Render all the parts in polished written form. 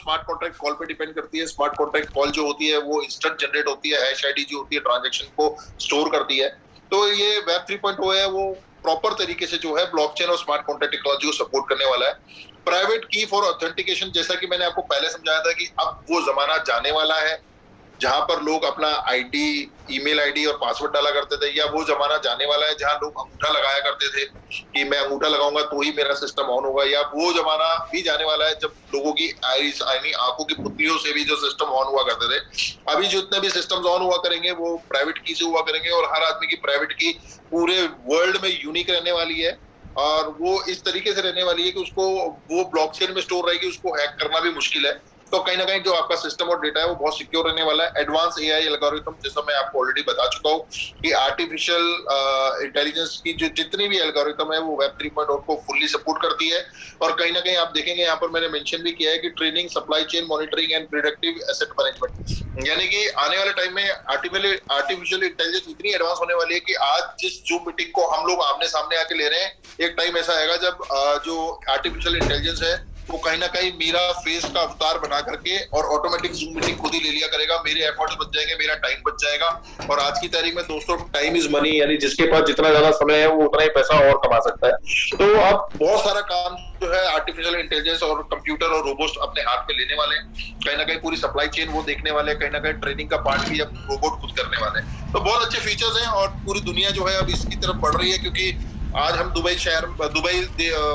Smart contract call पे depend करती है। स्मार्ट कॉन्ट्रैक्ट कॉल जो होती है वो इंस्टेंट जनरेट होती है, हैश आईडी जो होती है ट्रांजैक्शन को स्टोर करती है। तो ये वेब 3.0 है, वो प्रॉपर तरीके से जो है ब्लॉकचेन और स्मार्ट कॉन्ट्रैक्ट टेक्नोलॉजी को सपोर्ट करने वाला है। प्राइवेट की फॉर ऑथेंटिकेशन, जैसा कि मैंने आपको पहले समझाया था कि अब वो जमाना जाने वाला है जहां पर लोग अपना आईडी, ईमेल आईडी और पासवर्ड डाला करते थे, या वो जमाना जाने वाला है जहां लोग अंगूठा लगाया करते थे कि मैं अंगूठा लगाऊंगा तो ही मेरा सिस्टम ऑन होगा, या वो जमाना भी जाने वाला है जब लोगों की आईज यानी आंखों की पुतलियों से भी जो सिस्टम ऑन हुआ करते थे, अभी जितने भी सिस्टम्स ऑन हुआ करेंगे वो प्राइवेट की से हुआ करेंगे, और हर आदमी की प्राइवेट की पूरे वर्ल्ड में यूनिक रहने वाली है। और वो इस तरीके से रहने वाली है कि उसको वो ब्लॉकचेन में स्टोर रहेगी, उसको हैक करना भी मुश्किल है। तो कहीं ना कहीं जो आपका सिस्टम और डेटा है वो बहुत सिक्योर रहने वाला है। एडवांस एआई एल्गोरिथम, जैसा मैं आपको ऑलरेडी बता चुका हूँ कि आर्टिफिशियल इंटेलिजेंस की जो जितनी भी एल्गोरिथम है वो वेब 3.0 को फुल्ली सपोर्ट करती है। और कहीं ना कहीं आप देखेंगे यहाँ पर मैंने मेंशन भी किया है कि training, supply chain monitoring and predictive asset management, यानी कि आने वाले टाइम में आर्टिफिशियल इंटेलिजेंस इतनी एडवांस होने वाली है कि आज जिस जूम मीटिंग को हम लोग आमने सामने आके ले रहे हैं, एक टाइम ऐसा आएगा जब जो आर्टिफिशियल इंटेलिजेंस है वो कहीं ना कहीं मेरा फेस का अवतार बना करके और ऑटोमेटिक जूम मीटिंग खुद ही ले लिया करेगा, मेरे एफर्ट्स बच जाएंगे, मेरा टाइम बच जाएगा। और आज की तारीख में दोस्तों टाइम इज मनी, यानी जिसके पास जितना ज्यादा समय है वो उतना ही पैसा और कमा सकता है। तो अब बहुत सारा काम जो है आर्टिफिशियल इंटेलिजेंस और कंप्यूटर और रोबोट अपने हाथ में लेने वाले हैं। कहीं ना कहीं पूरी सप्लाई चेन वो देखने वाले हैं, कहीं ना कहीं ट्रेनिंग का पार्ट भी अब रोबोट खुद करने वाले हैं। तो बहुत अच्छे फीचर्स हैं और पूरी दुनिया जो है अब इसकी तरफ बढ़ रही है, क्योंकि आज हम दुबई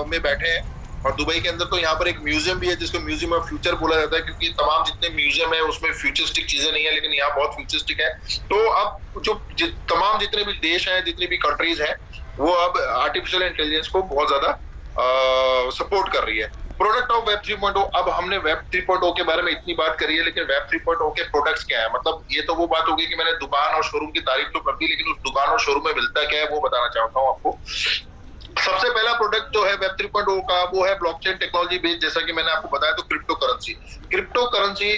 में बैठे हैं और दुबई के अंदर तो यहाँ पर एक म्यूजियम भी है जिसको म्यूजियम ऑफ फ्यूचर बोला जाता है, क्योंकि तमाम जितने म्यूजियम है उसमें फ्यूचरिस्टिक चीजें नहीं है, लेकिन यहाँ बहुत फ्यूचरिस्टिक है। तो अब जो तमाम जितने भी देश हैं, जितनी भी कंट्रीज हैं, वो अब आर्टिफिशियल इंटेलिजेंस को बहुत ज्यादा सपोर्ट कर रही है। प्रोडक्ट ऑफ वेब 3.0, अब हमने वेब 3.0 के बारे में इतनी बात करी है, लेकिन वेब 3.0 के प्रोडक्ट्स क्या है, मतलब ये तो वो बात होगी कि मैंने दुकान और शोरूम की तारीफ तो कर दी, लेकिन उस दुकान और शोरूम में मिलता क्या है वो बताना चाहता हूँ आपको। सबसे पहला प्रोडक्ट जो है वेब 3.0 का वो है ब्लॉकचेन टेक्नोलॉजी बेस्ड, जैसा कि मैंने आपको बताया। तो क्रिप्टो करेंसी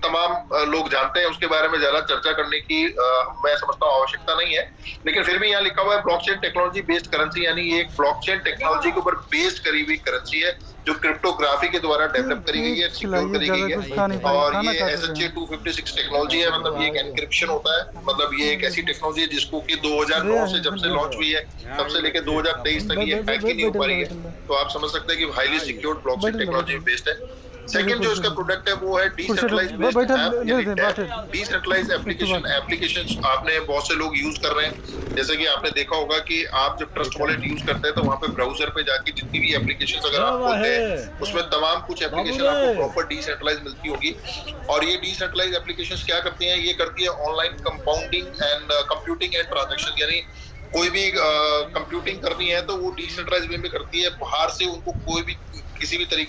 तमाम लोग जानते हैं, उसके बारे में ज्यादा चर्चा करने की मैं समझता हूँ आवश्यकता नहीं है, लेकिन फिर भी यहाँ लिखा हुआ है ब्लॉकचेन टेक्नोलॉजी बेस्ड करेंसी, यानी ये एक ब्लॉकचेन टेक्नोलॉजी के ऊपर बेस्ड करी हुई करेंसी है जो क्रिप्टोग्राफी के द्वारा डेवलप करी गई है, सिक्योर करी गई है। और ये SHA 256 टेक्नोलॉजी है, मतलब ये एक एनक्रिप्शन होता है, मतलब ये एक ऐसी टेक्नोलॉजी है जिसको कि 2009 से जब से लॉन्च हुई है तब से लेकर 2023 तक ये हैक ही नहीं हो पा रही है। तो आप समझ सकते हैं कि highly secured blockchain technology based है। सेकंड जो इसका प्रोडक्ट है वो है decentralised based app. Decentralised application आपने बहुत से लोग यूज कर रहे हैं, जैसे कि आपने देखा होगा कि आप जब ट्रस्ट वॉलेट यूज करते हैं तो वहां पे ब्राउजर पे जाके जितनी भी एप्लीकेशंस अगर आप खोलते हैं उसमें तमाम कुछ एप्लीकेशन आपको प्रॉपर डिसेंट्रलाइज मिलती होगी। और ये डिसेंट्रलाइज एप्लीकेशंस क्या करती हैं, ये करती है online compounding and computing and transaction, यानी कोई भी कंप्यूटिंग करनी है तो वो डिसेंट्रलाइज वे में करती है, बाहर से उनको कोई भी किसी भी थर्ड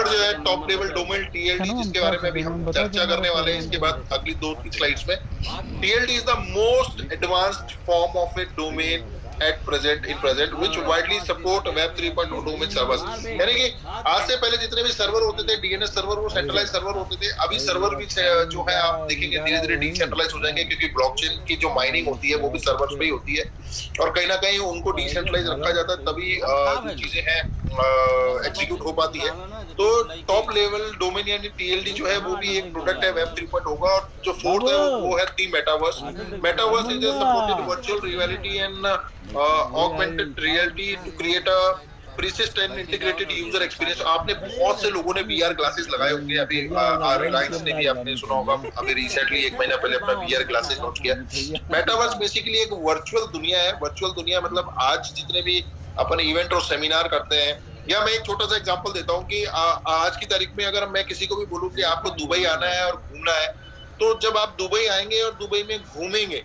जो है टॉप लेवल डोमेन TLD, जिसके बारे में भी हम चर्चा करने वाले हैं इसके बाद अगली 2-3 स्लाइड्स में। TLD is the most advanced form of A domain at present which widely support web 3.0 domain servers, यानी कि आज से पहले जितने भी सर्वर होते थे DNS सर्वर, वो सेंट्रलाइज सर्वर होते थे। अभी सर्वर भी जो है आप देखेंगे धीरे धीरे डिसेंट्रलाइज हो जाएंगे, क्योंकि ब्लॉकचेन की जो माइनिंग होती है वो भी सर्वर्स पे ही होती है, और कहीं ना कहीं उनको डिसेंट्रलाइज रखा जाता है, तभी जो चीजें हैं एग्जीक्यूट हो पाती है। तो टॉप लेवल डोमेन यानी TLD जो है वो भी एक प्रोडक्ट है वेब 3.0 का। और जो फोर्थ है वो है the metaverse. Metaverse is supported virtual reality and augmented reality to create a persistent and integrated user experience। आपने बहुत से लोगों ने VR ग्लासेस लगाए होंगे, अभी रिलायंस ने भी आपने सुना होगा अभी रिसेंटली 1 महीना पहले अपना VR ग्लासेस लॉन्च किया। मेटावर्स बेसिकली एक वर्चुअल दुनिया है। वर्चुअल दुनिया मतलब आज जितने भी अपन इवेंट और सेमिनार करते हैं, या मैं एक छोटा सा एग्जांपल देता हूँ कि आज की तारीख में अगर मैं किसी को भी बोलूँ कि आपको दुबई आना है और घूमना है, तो जब आप दुबई आएंगे और दुबई में घूमेंगे,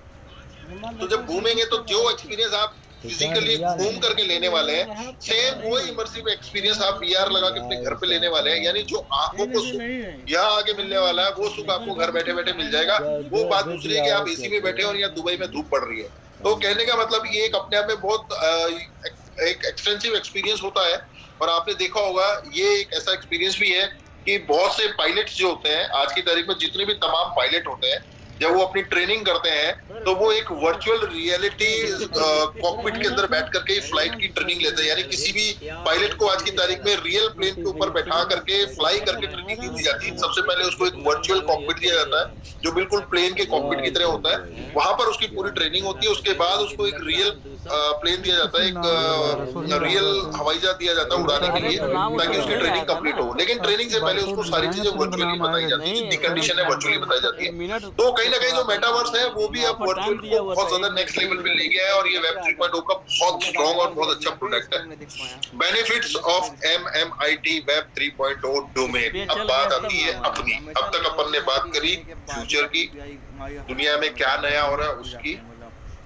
तो जब घूमेंगे तो जो एक्सपीरियंस आप फिजिकली घूम करके लेने वाले हैं, सेम वो इमर्सिव एक्सपीरियंस आप VR लगा के अपने घर पे लेने वाले हैं। यानी जो आंखों को सुख यहाँ आके मिलने वाला है वो सुख आपको घर बैठे बैठे मिल जाएगा। वो बात दूसरी है कि आप AC में बैठे और यहाँ दुबई में धूप पड़ रही है। तो कहने का मतलब ये एक अपने आप में बहुत एक एक्सटेंसिव एक्सपीरियंस होता है। और आपने देखा होगा ये एक ऐसा एक्सपीरियंस भी है कि बहुत से पायलट्स जो होते हैं आज की तारीख में, जितने भी तमाम पायलट होते हैं जब वो अपनी ट्रेनिंग करते हैं तो वो एक वर्चुअल रियलिटी कॉकपिट के अंदर बैठ करके फ्लाइट की ट्रेनिंग लेते हैं। यानी किसी भी पायलट को आज की तारीख में रियल प्लेन के ऊपर बैठा करके फ्लाई करके ट्रेनिंग नहीं दी जाती। सबसे पहले उसको एक वर्चुअल कॉकपिट दिया जाता है जो बिल्कुल प्लेन के कॉकपिट की तरह होता है, वहां पर उसकी पूरी ट्रेनिंग होती है। उसके बाद उसको एक रियल प्लेन दिया जाता है, एक रियल हवाई जहाज दिया जाता है उड़ाने के लिए, ताकि उसकी ट्रेनिंग कंप्लीट हो। लेकिन ट्रेनिंग से पहले उसको सारी चीजें वर्चुअली बताई जाती है, जितनी कंडीशन है वर्चुअली बताई जाती है। तो कहीं ना कहीं जो मेटावर्स है वो भी अब वर्चुअल को बहुत ज्यादा नेक्स्ट लेवल पे ले गया है, और ये वेब 3.0 का बहुत स्ट्रॉन्ग और बहुत अच्छा प्रोडक्ट है। Benefits of MMIT web 3.0 domain. अब बात आती है अपनी। अब तक अपन ने बात करी फ्यूचर की, दुनिया में क्या नया हो रहा है उसकी,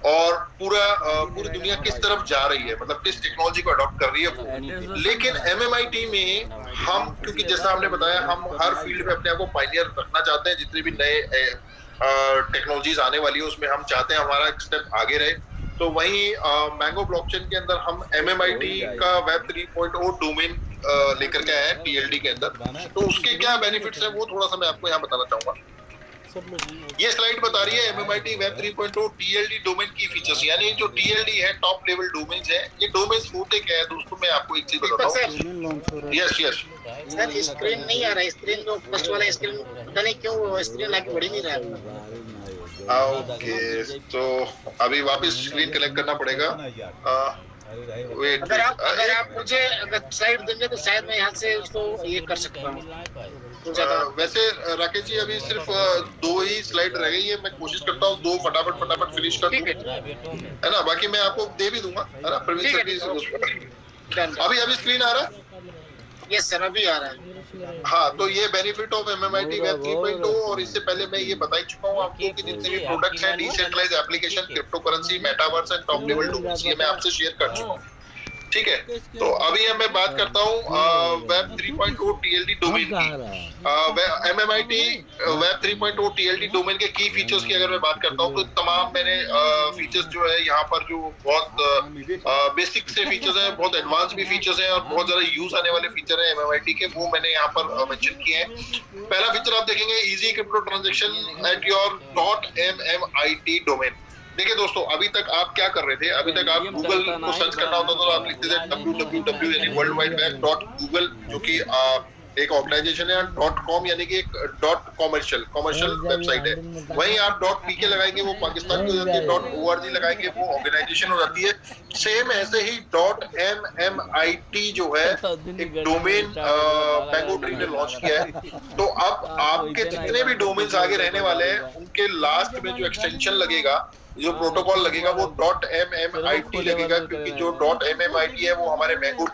और पूरी दुनिया किस तरफ जा रही है, मतलब किस टेक्नोलॉजी को अडॉप्ट कर रही है वो। लेकिन MMIT में हम, क्योंकि जैसा हमने बताया, हम हर फील्ड में अपने आप को पायनियर रखना चाहते हैं। जितने भी नए टेक्नोलॉजीज आने वाली है उसमें हम चाहते हैं हमारा एक स्टेप आगे रहे। तो वहीं मैंगो ब्लॉकचेन के अंदर हम MMIT का वेब 3.0 डोमेन लेकर के आए हैं TLD के अंदर। तो उसके क्या बेनिफिट्स हैं वो थोड़ा सा मैं आपको यहाँ बताना चाहूंगा। ये स्लाइड बता रही है MMIT वेब 3.0 TLD डोमेन की फीचर्स। यानी जो TLD है, टॉप लेवल डोमेन्स है। ये डोमेन्स होते क्या है दोस्तों, मैं आपको एक चीज बताता हूँ। यस सर, स्क्रीन नहीं आ रहा है। स्क्रीन जो फर्स्ट वाला स्क्रीन, पता नहीं क्यों स्क्रीन आगे बढ़ नहीं रहा है। ओके, तो अभी वापस स्क्रीन कनेक्ट करना पड़ेगा। वेट, अगर आप मुझे अगर स्लाइड देंगे तो शायद मैं यहाँ से उसको ये कर सकता हूँ। वैसे राकेश जी अभी सिर्फ 2 ही स्लाइड रह गई है। मैं कोशिश करता हूँ 2 फटाफट फिनिश कर दूं, है ना। बाकी मैं आपको दे भी दूंगा, है ना। अभी स्क्रीन आ रहा है? यस सर, अभी आ रहा है। हाँ, तो ये बेनिफिट ऑफ MMIT वेब 3.0। और इससे पहले मैं ये बता ही चुका हूँ आपको कि जितने भी प्रोडक्ट्स हैं, decentralised application, crypto currency, metaverse and top level tools, ये मैं आपसे शेयर कर चुका हूँ। ठीक है, तो अभी मैं बात करता हूँ वेब 3.0 TLD डोमेन की। MMIT वेब 3.0 TLD डोमेन के की फीचर्स की अगर मैं बात करता हूँ तो तमाम मैंने फीचर्स जो है यहाँ पर, जो बहुत बेसिक से फीचर्स हैं, बहुत एडवांस भी फीचर्स हैं और बहुत ज्यादा यूज आने वाले फीचर हैं MMIT के, वो मैंने यहाँ पर मेंशन किए हैं। पहला फीचर आप देखेंगे, easy crypto transaction at your .MMIT domain. देखिए दोस्तों, अभी तक आप क्या कर रहे थे? अभी तक आप गूगल को सर्च करना होता तो आप लिखते थे www यानी वर्ल्ड वाइड वेब .google, जो कि एक ऑर्गेनाइजेशन है, .com यानी कि एक कॉमर्शियल वेबसाइट है। वहीं आप .pk लगाएंगे वो पाकिस्तान की हो जाती है, .org लगाएंगे वो ऑर्गेनाइजेशन हो जाती है। सेम ऐसे ही .MMIT जो है एक डोमेन मैंगो ट्री ने लॉन्च किया है। तो अब आपके जितने भी डोमेन्स आगे रहने वाले हैं उनके लास्ट में जो एक्सटेंशन लगेगा, जो प्रोटोकॉल लगेगा, वो .MMIT लगेगा, क्योंकि जो .MMIT है वो हमारे मैंगो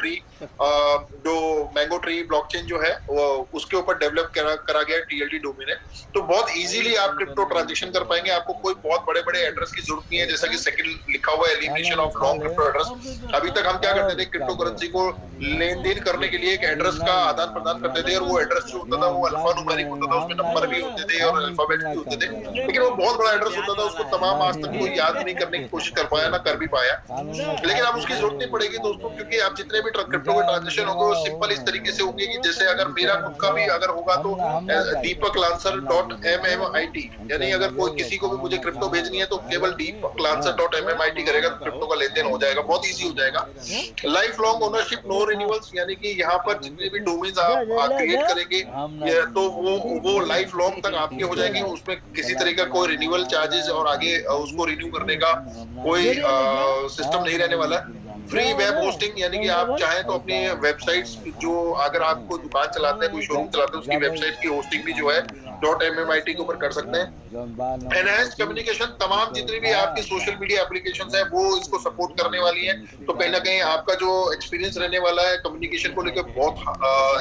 ट्री ब्लॉकचेन जो है वो उसके ऊपर डेवलप करा गया TLD डोमेन है। तो बहुत इजीली आप क्रिप्टो ट्रांजेक्शन कर पाएंगे। आपको कोई बहुत बड़े एड्रेस की जरूरत नहीं है, जैसा कि सेकंड लिखा हुआ है, elimination of long crypto address. अभी तक हम क्या करते थे, क्रिप्टो करेंसी को लेन देन करने के लिए एक एड्रेस का आदान प्रदान करते थे, और वो एड्रेस जो होता था वो अल्फा न्यूमेरिक होता था, उसमें नंबर भी होते थे और अल्फाबेट भी होते थे, लेकिन वो बहुत बड़ा एड्रेस होता था। उसको तमाम आज तक कोई याद नहीं करने की कोशिश कर पाया, ना कर भी पाया। लेकिन अब उसकी जरूरत नहीं पड़ेगी दोस्तों, क्योंकि आप जितने भी क्रिप्टो के ट्रांजेक्शन होंगे वो सिंपल इस तरीके से होंगे कि जैसे अगर मेरा खुद का भी अगर होगा तो दीपक लांसर .MMIT, यानी अगर कोई किसी को भी मुझे क्रिप्टो भेजनी है तो केवल दीपक लांसर .MMIT करेगा तो क्रिप्टो का लेन देन हो जाएगा, बहुत इजी हो जाएगा। Life long ownership, no renewals, यानी कि यहाँ पर जितने भी डोमेन्स आप क्रिएट करेंगे तो वो लाइफ लॉन्ग तक आपके हो जाएंगे। उसमें किसी तरह का कोई रिन्यूअल चार्जेस और आगे उसको रिन्यू करने का कोई सिस्टम नहीं रहने वाला है। फ्री वेब होस्टिंग, यानी कि आप चाहें तो अपनी वेबसाइट्स, जो अगर आप कोई दुकान चलाते हैं, कोई शोरूम चलाते हैं, उसकी वेबसाइट की होस्टिंग भी जो है .MMIT के ऊपर कर सकते हैं। एनहांस्ड कम्युनिकेशन, तमाम जितनी भी आपकी सोशल मीडिया एप्लीकेशंस हैं वो इसको सपोर्ट करने वाली हैं। तो कहीं ना कहीं आपका जो एक्सपीरियंस रहने वाला है कम्युनिकेशन को लेकर बहुत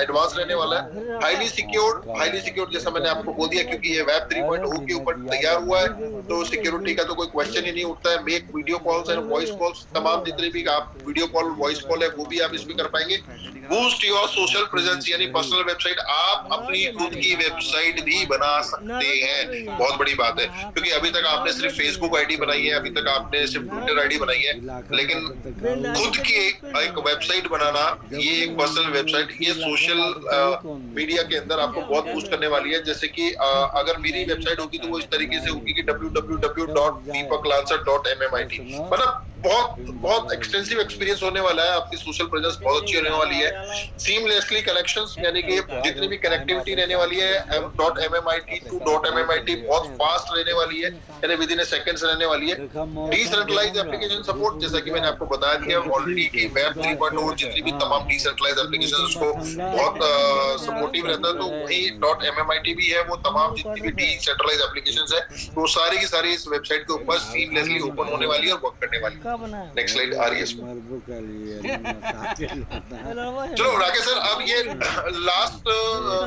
एडवांस रहने वाला है। हाईली सिक्योर जैसा मैंने आपको बोल दिया, क्योंकि ये वेब 3.0 के ऊपर तैयार हुआ है तो सिक्योरिटी का तो कोई क्वेश्चन ही नहीं उठता है। Make video calls and voice calls, तमाम जितने भी आप वीडियो कॉल वॉइस कॉल है वो भी आप इसमें कर पाएंगे। बूस्ट योर सोशल प्रेजेंस, यानी पर्सनल वेबसाइट, आप अपनी खुद की वेबसाइट भी बना सकते हैं। बहुत बड़ी बात है, क्योंकि अभी तक आपने सिर्फ फेसबुक आईडी बनाई है, अभी तक आपने सिर्फ ट्विटर आईडी बनाई है, लेकिन खुद की एक वेबसाइट बनाना, ये एक पर्सनल वेबसाइट, ये सोशल मीडिया के अंदर आपको बहुत बूस्ट करने वाली है। जैसे कि अगर मेरी वेबसाइट होगी तो वो इस तरीके से होगी कि www.deepaklansar.mmit, मतलब बहुत एक्सटेंसिव एक्सपीरियंस होने वाला है, आपकी सोशल प्रेजेंस बहुत अच्छी होने वाली है, सीमलेसली कनेक्शंस यानी कि जितनी भी कनेक्टिविटी रहने वाली है .mmit to .mmit बहुत फास्ट रहने वाली है, यानी विद इन ए सेकंड्स रहने वाली है। डिसेंट्रलाइज्ड एप्लीकेशन सपोर्ट, जैसा कि मैंने आपको बताया कि ऑलरेडी की वेब 3.0 जितनी भी तमाम डिसेंट्रलाइज्ड एप्लीकेशन उसको बहुत सपोर्टिव रहता है, तो वही .mmit भी है, वो तमाम जितनी भी डिसेंट्रलाइज्ड एप्लीकेशंस है वो सारी की सारी इस वेबसाइट के ऊपर सीमलेसली ओपन होने वाली है और वर्क करने वाली है। नेक्स्ट स्लाइड आ रही है इसमें। चलो राकेश सर, अब ये लास्ट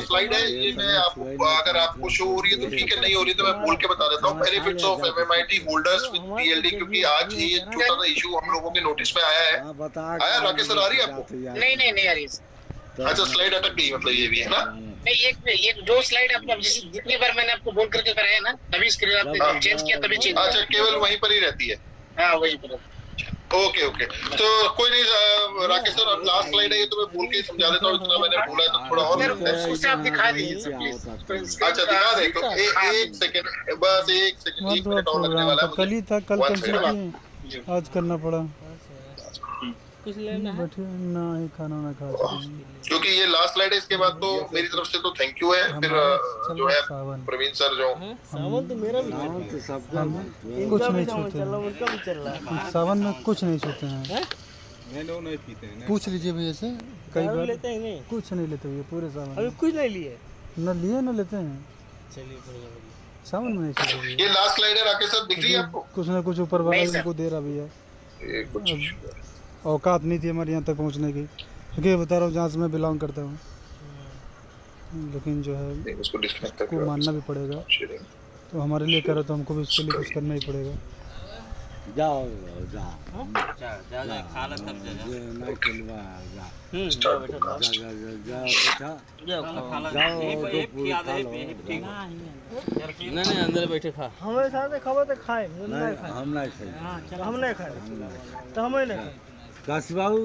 स्लाइड है, ये मैं आपको, अगर आपको शो हो रही है तो ठीक है, नहीं हो रही तो मैं बोल के बता देता हूँ। Benefits of MMIT holders with TLD, क्योंकि आज ये छोटा सा इशू हम लोगों के नोटिस में आया है। आया राकेश सर, आ रही है आपको? नहीं आ रही। अच्छा, स्लाइड अटक गई, मतलब ये भी है ना? नहीं, एक दो स्लाइड आपको जितनी बार मैंने आपको बोल करके कराया ना, तभी स्क्रीन आपने चेंज किया, तभी चेंज। अच्छा, केवल वहीं पर ही रहती है? हाँ, वहीं पर। ओके, तो कोई नहीं राकेश सर, अब लास्ट स्लाइड है, ये तो मैं बोल के समझा देता हूँ, इतना मैंने बोला है तो थोड़ा और उससे आप दिखा दीजिए प्लीज। अच्छा, दिखा दे तो एक सेकंड, बस एक मिनट और लगने वाला है। कल ही था, कल कैंसिल किए, आज करना पड़ा। कुछ लेना है? ना ही खाना ना खा, क्योंकि ये लास्ट स्लाइड है, इसके बाद तो मेरी तरफ से तो थैंक यू है। फिर जो है प्रवीण सर जो सावन तो मेरा भी कुछ नहीं छूते हैं, सावन में कुछ नहीं छूते हैं। नहीं पीते हैं, पूछ लीजिए भैया से, कई बार लेते हैं। नहीं, कुछ नहीं लेते भैया पूरे सावन। अभी कुछ नहीं लिए, न लिए न लेते हैं। चलिए, सावन में नहीं छूते। ये लास्ट स्लाइड है राकेश सर, दिख रही है आपको? कुछ ना कुछ ऊपर वाला इनको दे रहा भैया, औकात नहीं थी हमारे यहाँ तक पहुँचने की, क्योंकि बता रहा हूँ जहाँ से मैं बिलोंग करता हूँ, लेकिन जो है उसको मानना भी पड़ेगा। तो हमारे लिए करो तो हमको भी उसके लिए कुछ करना ही पड़ेगा। जाओ नहीं अंदर बैठे खा, हमारे साथ खबर तो खाए, हम नहीं खाए तो हम नहीं खाए। काशी बाबू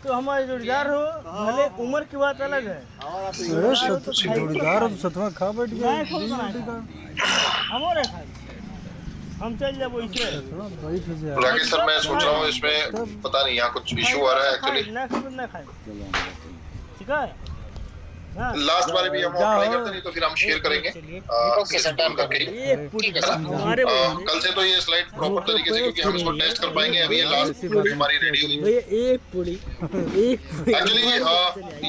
तो हमारे जोड़ीदार हो, भले उम्र की बात अलग है। जोड़ीदार हो तो सतवा खा बैठ गया, हमारे खाए हम चल जाए वैसे। राकेश सर, मैं सोच रहा हूँ इसमें पता नहीं यहाँ कुछ इशू आ रहा है एक्चुअली। ना खाए, ठीक है। लास्ट बार भी हम अप्लाई करते नहीं तो फिर हम शेयर करेंगे ओके सर, डन करके। कल से तो ये स्लाइड प्रॉपर तरीके से, क्योंकि हम इसको टेस्ट कर पाएंगे। अभी ये लास्ट हमारी रेडी हुई एक्चुअली,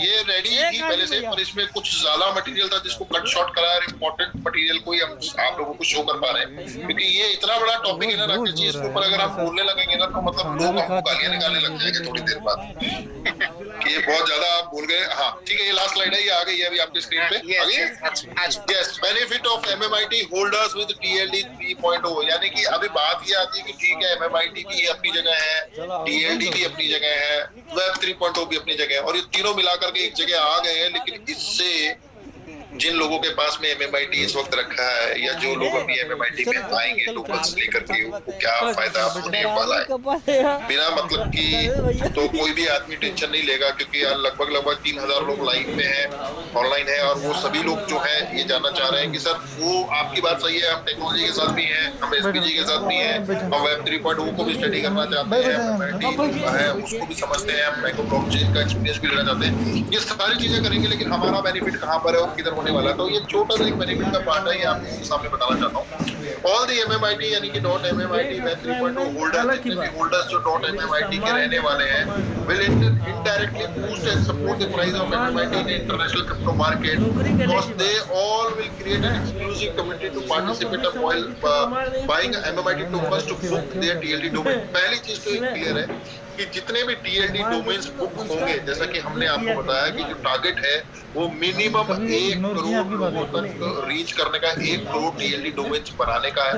ये रेडी थी पहले से, पर इसमें कुछ ज्यादा मटेरियल था जिसको कट शॉर्ट करा है। इम्पोर्टेंट मटेरियल को ही हम आप लोगों को शो कर पा रहे हैं, क्योंकि ये इतना बड़ा टॉपिक है ना राकेश जी, इसके ऊपर अगर हम बोलने लगेंगे ना तो मतलब लोग हमको गालियां निकालने लग जाएंगे थोड़ी देर बाद कि ये बहुत ज्यादा आप बोल गए। हाँ ठीक है, ये लास्ट स्लाइड है, ये आ गई है अभी आपके स्क्रीन पे। Yes, benefit of MMIT holders with TLD 3.0, यानी कि अभी बात ये आती है कि ठीक है MMIT भी अपनी जगह है, TLD भी अपनी जगह है, वेब 3.0 भी अपनी जगह है, और ये तीनों मिलाकर के एक जगह आ गए हैं। लेकिन इससे जिन लोगों के पास में MMIT इस वक्त रखा है, या जो लोग अभी MMIT में आएंगे टोकन्स लेकर के, उनको क्या फायदा होने वाला है बिना मतलब कि, तो कोई भी आदमी टेंशन नहीं लेगा, क्योंकि यार लगभग 3000 लोग लाइव में हैं, ऑनलाइन है, और वो सभी लोग जो है ये जानना चाह रहे हैं कि सर वो आपकी बात सही है, हम टेक्नोलॉजी के साथ भी हैं, हम SPG के साथ भी हैं, हम वेब 3.0 को भी स्टडी करना चाहते हैं, MMIT है उसको भी समझते हैं, हम माइक्रो ब्लॉकचेन का एक्सपीरियंस भी लेना चाहते हैं। ये सारी चीजें करेंगे, लेकिन हमारा बेनिफिट कहाँ पर है और किधर होने वाला है, तो ये छोटा सा एक बेनिफिट का पार्ट है, ये आपके सामने बताना चाहता हूँ। ऑल द MMIT यानी कि .mmit वेब 3.0 होल्डर्स, जितने भी होल्डर्स जो .mmit के रहने वाले हैं, will indirectly boost and support the price of MMIT in the international crypto market, because they all will create an exclusive community to participate while buying MMIT tokens to book their TLD domain। पहली चीज तो clear है कि जितने भी TLD domains book होंगे, जैसा कि हमने आपको बताया कि जो टारगेट है वो मिनिमम 1 करोड़ लोगों तक रीच करने का, 1 करोड़ TLD डोमेन्स बनाने का है।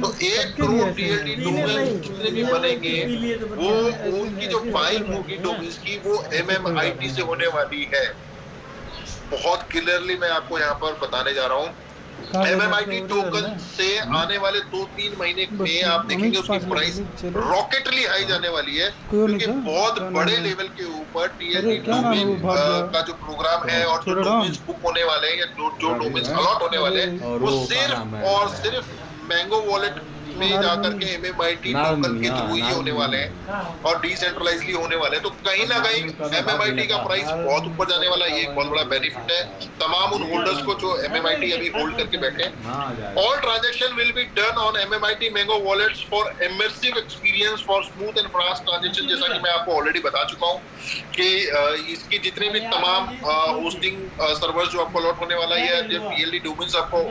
तो 1 करोड़ TLD डोमेन्स जितने भी बनेंगे, वो उनकी जो बाइंग होगी डोमेन्स की, वो MMIT से होने वाली है। बहुत क्लियरली मैं आपको यहाँ पर बताने जा रहा हूँ MMIT टोकन से आने वाले 2-3 महीने में आप देखेंगे उसकी प्राइस रॉकेटली हाई जाने वाली है, क्योंकि बहुत बड़े लेवल के ऊपर TLD डोमेन का जो प्रोग्राम है और जो डोमेन्स बुक होने वाले हैं या जो डोमेन्स अलॉट होने वाले हैं वो सिर्फ और सिर्फ मैंगो वॉलेट में जाकर के MMIT टोकन के थ्रू ही होने वाले हैं और डिसेंट्रलाइजली होने वाले हैं। तो कहीं ना कहीं MMIT का प्राइस बहुत ऊपर जाने वाला है, ये एक बहुत बड़ा बेनिफिट है तमाम उन होल्डर्स को जो MMIT अभी होल्ड करके बैठे हैं। All transaction will be done on MMIT mango wallets for immersive experience for smooth and fast transaction. जैसा कि मैं आपको ऑलरेडी बता चुका हूँ कि इसकी जितने भी तमाम होस्टिंग सर्वर्स जो आपको अलॉट होने वाला है, जो TLD डोमेन्स आपको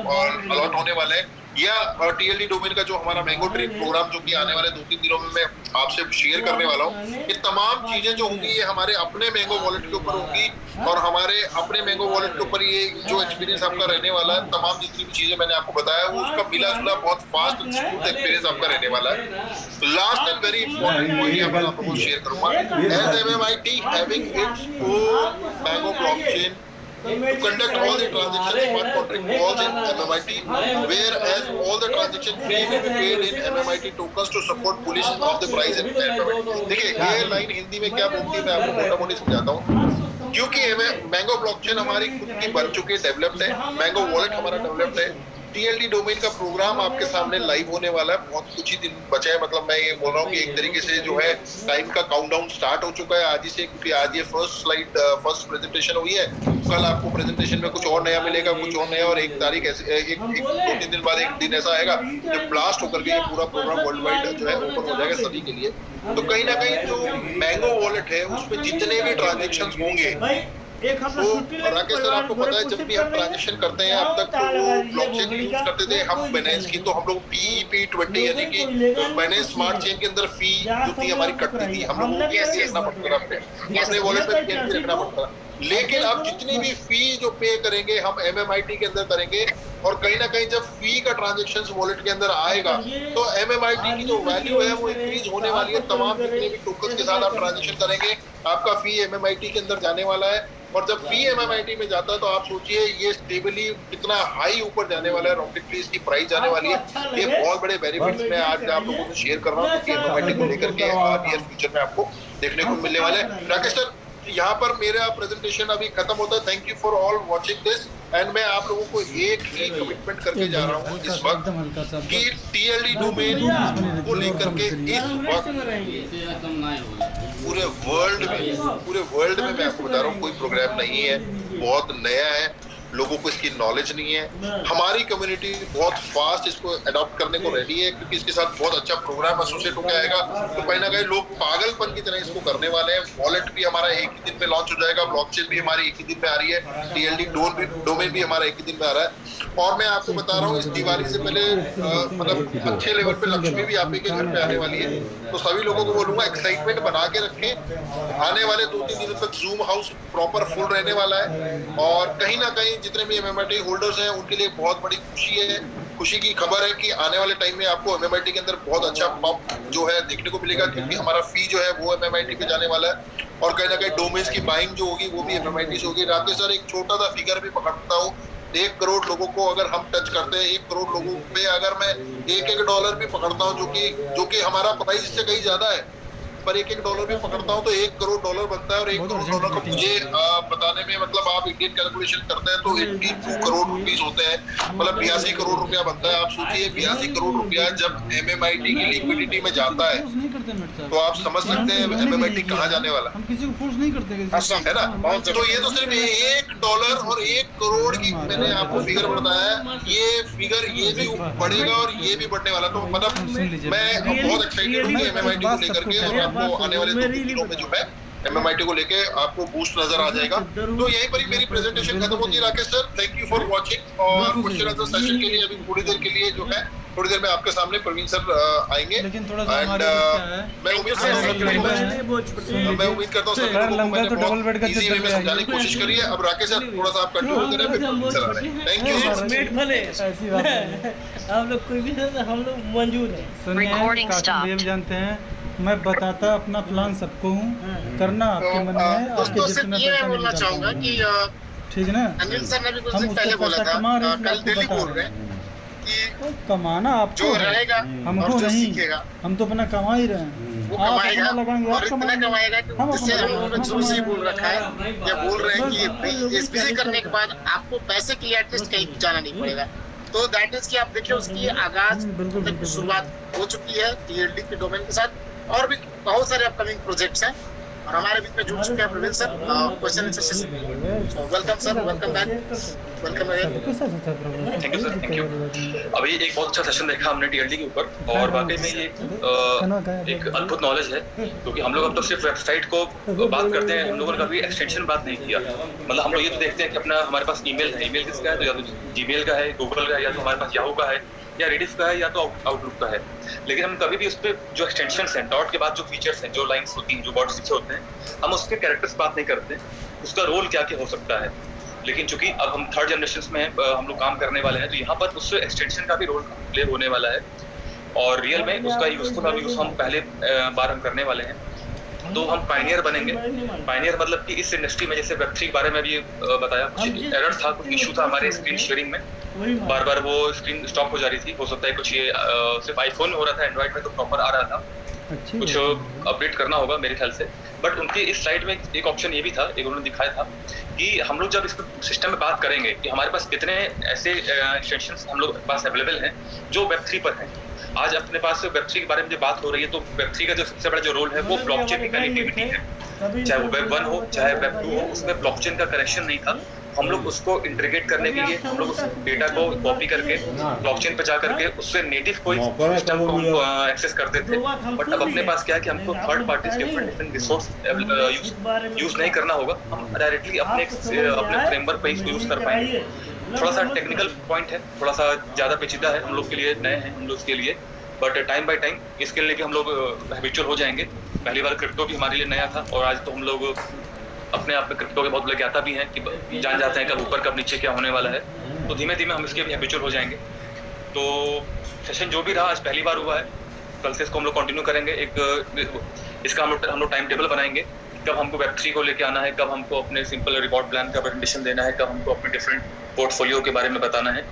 अलॉट होने वाले हैं, या TLD डोमेन का जो हमारा मैंगो ट्रेड प्रोग्राम जो कि आने वाले 2-3 दिनों में मैं आपसे शेयर करने वाला हूँ, ये तमाम चीजें जो होंगी ये हमारे अपने मैंगो वॉलेट के ऊपर होंगी और हमारे अपने मैंगो वॉलेट के ऊपर ये जो एक्सपीरियंस आपका रहने वाला है, तमाम जितनी भी चीजें मैंने आपको बताया वो उसका मिला जुला बहुत फास्ट एंड स्मूथ एक्सपीरियंस आपका रहने वाला है। Last and very important point मैं आपको शेयर करूंगा, as MMIT having its own mango blockchain to conduct all the transactions smart contract calls in MMIT, whereas all the transaction fee will be paid in MMIT tokens to support bullish of the price in MMIT। देखिए ये line Hindi में क्या बोलती है मैं आपको मोटा मोटी समझाता हूँ। क्योंकि मैंगो ब्लॉकचेन हमारी खुद की बन चुकी है, डेवलप्ड है, मैंगो वॉलेट हमारा डेवलप्ड है, TLD डोमेन का प्रोग्राम आपके सामने लाइव होने वाला है, बहुत कुछ ही दिन बचे हैं, मतलब मैं ये बोल रहा हूँ कि एक तरीके से जो है टाइम का काउंटडाउन स्टार्ट हो चुका है आज ही से, क्योंकि आज ये फर्स्ट प्रेजेंटेशन हुई है, कल आपको प्रेजेंटेशन में कुछ और नया मिलेगा, कुछ और नया, और एक तारीख ऐसे एक 2-3 दिन बाद एक दिन ऐसा आएगा जब ब्लास्ट होकर के ये पूरा प्रोग्राम वर्ल्ड वाइड जो है ओपन हो जाएगा सभी के लिए। तो कहीं ना कहीं जो मैंगो वॉलेट है उसमें जितने भी ट्रांजेक्शन होंगे, तो राकेश सर आपको पता है जब भी हम ट्रांजेक्शन करते हैं अब तक तो ब्लॉकचेन यूज करते थे हम बाइनेंस की, तो हम लोग PEP20 यानी कि बाइनेंस स्मार्ट चेन के अंदर फी जो थी हमारी कटती थी, हम लोगों को रखना पड़ता था अपने वॉलेट में भी रखना पड़ता था। लेकिन अब जितनी भी फी जो पे करेंगे हम MMIT के अंदर करेंगे, और कहीं ना कहीं जब फी का ट्रांजेक्शन वॉलेट के अंदर आएगा तो MMIT की जो वैल्यू है वो इंक्रीज होने वाली है। तमाम जितने भी टोकन के साथ आप ट्रांजेक्शन करेंगे आपका फी MMIT के अंदर जाने वाला है, और जब फी MMIT में जाता है तो आप सोचिए ये स्टेबली कितना हाई ऊपर जाने वाला है, रॉकेटली इसकी प्राइस जाने वाली है। ये बहुत बड़े बेनिफिट्स मैं आज आप लोगों से शेयर कर रहा हूँ कि MMIT को लेकर के नियर फ्यूचर में आपको देखने को मिलने वाले हैं। राकेश सर यहाँ पर मेरा प्रेजेंटेशन अभी खत्म होता है। Thank you for all watching this, and मैं आप लोगों को एक ही कमिटमेंट करके जा रहा हूँ इस वक्त कि TLD डोमेन को लेकर के इस वक्त पूरे वर्ल्ड में मैं आपको बता रहा हूँ कोई प्रोग्राम नहीं है, बहुत नया है, लोगों को इसकी नॉलेज नहीं है। हमारी कम्युनिटी बहुत फास्ट इसको अडॉप्ट करने को रेडी है, क्योंकि इसके साथ बहुत अच्छा प्रोग्राम एसोसिएट होकर आएगा, तो कहीं ना कहीं लोग पागलपन की तरह इसको करने वाले हैं। वॉलेट भी हमारा एक ही दिन में लॉन्च हो जाएगा, ब्लॉकचेन भी हमारी एक ही दिन में आ रही है, TLD डोमेन भी हमारा एक ही दिन में आ रहा है। और मैं आपको बता रहा हूँ इस दिवाली से पहले मतलब अच्छे लेवल पे लक्ष्मी भी आप ही के घर पे आने वाली है, तो सभी लोगों को बोलूंगा एक्साइटमेंट बना के रखें। आने वाले 2-3 दिनों तक जूम हाउस प्रॉपर फुल रहने वाला है, और कहीं ना कहीं जितने भी MMIT होल्डर्स हैं उनके लिए बहुत बड़ी खुशी की खबर है कि आने वाले टाइम में आपको MMIT के अंदर बहुत अच्छा पंप जो है देखने को मिलेगा, क्योंकि हमारा फी जो है वो MMIT पे जाने वाला है, और कहीं ना कहीं डोमेन्स की बाइंग जो होगी वो भी MMIT से होगी। राकेश सर एक छोटा सा फिगर भी पकड़ता हूँ, 1 करोड़ लोगों को अगर हम टच करते हैं, 1 करोड़ लोगों पे अगर मैं $1 भी पकड़ता हूँ, जो कि हमारा प्राइस इससे कहीं ज्यादा है, पर $1 भी पकड़ता हूँ तो $1 करोड़ बनता है, और $1 करोड़ को मुझे बताने में मतलब आप इंडियन कैलकुलेशन करते हैं तो 82 करोड़ रुपीस होते हैं, मतलब 82 करोड़ रुपया बनता है। आप सोचिए 82 करोड़ रुपया जब MMIT की लिक्विडिटी में जाता है तो आप समझ सकते हैं MMIT कहाँ जाने वाला है। हम किसी को फोर्स नहीं करते है ना, तो ये तो सिर्फ $1 और 1 करोड़ की मैंने आपको फिगर बताया है, ये फिगर ये भी बढ़ेगा और ये भी बढ़ने वाला। तो मतलब मैं बहुत एक्साइटेड हूँ MMIT को लेकर के, और आपको आने वाले 2-3 दिनों में जो है MMIT को लेके आपको बूस्ट नजर आ जाएगा। तो यहीं पर ही मेरी प्रेजेंटेशन खत्म होती है। Rakesh sir thank you for watching, और क्वेश्चन आंसर सेशन के लिए अभी थोड़ी देर के लिए जो है थोड़ी देर में आपके सामने प्रवीण सर आएंगे, एंड मैं उम्मीद करता हूँ सर लोगों को मैंने बहुत इजी वे में समझाने की कोशिश करी है। अब राकेश सर थोड़ा सा आप कंट्रोल करें, फिर प्रवीण सर आ रहे हैं। Thank you sir. आप लोग कोई भी हम लोग मंजूर है। सुनिए कासिम भी जानते हैं, मैं बताता अपना प्लान सबको हूँ, करना आपके मन में है। दोस्तों सिर्फ ये मैं बोलना चाहूंगा कि ठीक है ना। अनिल सर ने भी कुछ हम दिन उससे पहले बोला पैसा था, कमा रहे हैं, कल आपको दिल्ली बता बोल रहे रहे हैं कि कमाना आपको जो है, रहेगा हमको और जो नहीं। सीखेगा हम तो अपना कमा ही रहे हैं, वो आप कमाएगा अपना लगाएंगे, और आप इतना कमाएंगे। कमाएगा कि हम जिससे अपना हम लोगों ने अपना शुरू से ही कमा बोल रखा है या बोल रहे हैं कि भाई एसपीसी करने के बाद आपको पैसे के लिए एटलीस्ट कहीं जाना नहीं पड़ेगा। तो दैट इज कि आप देखिए उसकी आगाज बिल्कुल, तक शुरुआत हो चुकी है टीएलडी के डोमेन के साथ, और भी बहुत सारे अपकमिंग प्रोजेक्ट्स हैं और हमारे बीच में जुड़ चुके हैं Praveen sir question answer session में। Welcome sir, welcome back, welcome again. कैसा था प्रभु? Thank you sir, thank you. अभी एक बहुत अच्छा सेशन देखा हमने टीएलडी के ऊपर, और वाकई में ये एक अद्भुत नॉलेज है, क्योंकि हम लोग अब तक सिर्फ वेबसाइट को बात करते हैं, हम लोगों ने कभी एक्सटेंशन बात नहीं किया। मतलब हम लोग ये तो देखते हैं कि अपना हमारे पास ईमेल है, ईमेल किसका है, तो या तो जीमेल का है, गूगल का है, या तो हमारे पास याहू का है, या रेडिफ का है, या तो आउटलुक का है। लेकिन हम कभी भी उस पर जो एक्सटेंशंस हैं, डॉट के बाद जो फीचर्स हैं, जो लाइंस होती हैं, जो वर्ड्स लिखे होते हैं, हम उसके कैरेक्टर्स बात नहीं करते, उसका रोल क्या क्या हो सकता है। लेकिन चूंकि अब हम थर्ड जनरेशन में हम लोग काम करने वाले हैं, तो यहाँ पर उस एक्सटेंशन का भी रोल प्ले होने वाला है, और रियल में उसका यूजफुल यूज हम पहले बार हम करने वाले हैं। तो हम पायनियर बनेंगे। पायनियर मतलब कि इस इंडस्ट्री में, जैसे वेब3 के बारे में भी बताया, कुछ एरर था, कुछ इशू था हमारे स्क्रीन शेयरिंग में, बार बार वो स्क्रीन स्टॉप हो जा रही थी। हो सकता है कुछ ये सिर्फ आईफोन में हो रहा था, एंड्रॉइड में तो प्रॉपर आ रहा था, कुछ अपडेट करना होगा मेरे ख्याल से। बट उनके इस स्लाइड में एक ऑप्शन ये भी था, एक उन्होंने दिखाया था कि हम लोग जब इस सिस्टम में बात करेंगे कि हमारे पास कितने ऐसे एक्सटेंशंस हम लोग पास अवेलेबल हैं जो वेब3 पर हैं। आज अपने पास वेब3 के बारे में जो बात हो रही है, तो वेब3 का जो सबसे बड़ा जो रोल है वो ब्लॉकचेन की कनेक्टिविटी है। चाहे वो वेब1 हो चाहे वेब2 हो, उसमें ब्लॉकचेन का कनेक्शन नहीं था। हम लोग उसको इंटीग्रेट करने के लिए हम लोग उस डेटा को कॉपी करके ब्लॉकचेन पे जा करके उससे नेटिव कोई सिस्टम को हम एक्सेस करते थे। बट अब अपने पास क्या है कि हमको थर्ड पार्टीज के डिफरेंट रिसोर्स यूज नहीं करना होगा, हम डायरेक्टली अपने फ्रेमवर्क पे इसको यूज कर पाएंगे। थोड़ा सा टेक्निकल पॉइंट है, थोड़ा सा ज़्यादा पेचीदा है, हम लोग के लिए नए हैं हम लोग इसके लिए, बट टाइम बाय टाइम इसके लिए भी हम लोग हैबिचुअल हो जाएंगे। पहली बार क्रिप्टो भी हमारे लिए नया था, और आज तो हम लोग अपने आप में क्रिप्टो के बहुत बड़े ज्ञाता भी हैं कि जान जाते हैं कब ऊपर कब नीचे क्या होने वाला है। तो धीमे धीमे हम इसके भी हैबिचुअल हो जाएंगे। तो सेशन जो भी रहा आज पहली बार हुआ है, कल से इसको हम लोग कंटिन्यू करेंगे। इसका हम लोग टाइम टेबल बनाएंगे, कब हमको वेब3 को लेके आना है, कब हमको अपने सिंपल रिवॉर्ड प्लान का प्रेजेंटेशन देना है, कब हमको अपने डिफरेंट पोर्टफोलियो के बारे में बताना है।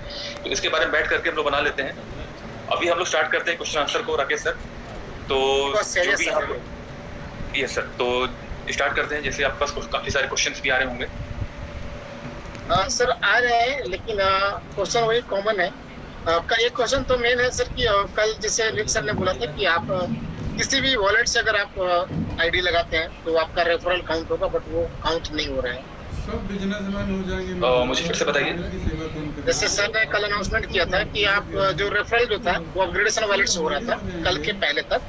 तो इसके बारे में बैठ करके हम लोग बना लेते हैं। अभी हम लोग स्टार्ट करते हैं क्वेश्चन आंसर को, राकेश सर। तो जो भी यहाँ पर यस सर, तो स्टार्ट करते हैं। जैसे आपके पास काफी सारे क्वेश्चंस भी आ रहे होंगे। सर आ रहे हैं, लेकिन क्वेश्चन वही कॉमन है। एक क्वेश्चन तो मेन है सर कि कल जैसे अनिल सर ने बोला था कि आप किसी भी वॉलेट से अगर आप आईडी लगाते हैं तो आपका रेफरल काउंट होगा, बट वो काउंट नहीं हो रहा है। सब बिजनेसमैन हो जाएंगे। मुझे फिर से बताइए। जैसे सर ने कल अनाउंसमेंट किया था कि आप जो रेफरल जो था वो अपग्रेडेशन वॉलेट से हो रहा था कल के पहले तक।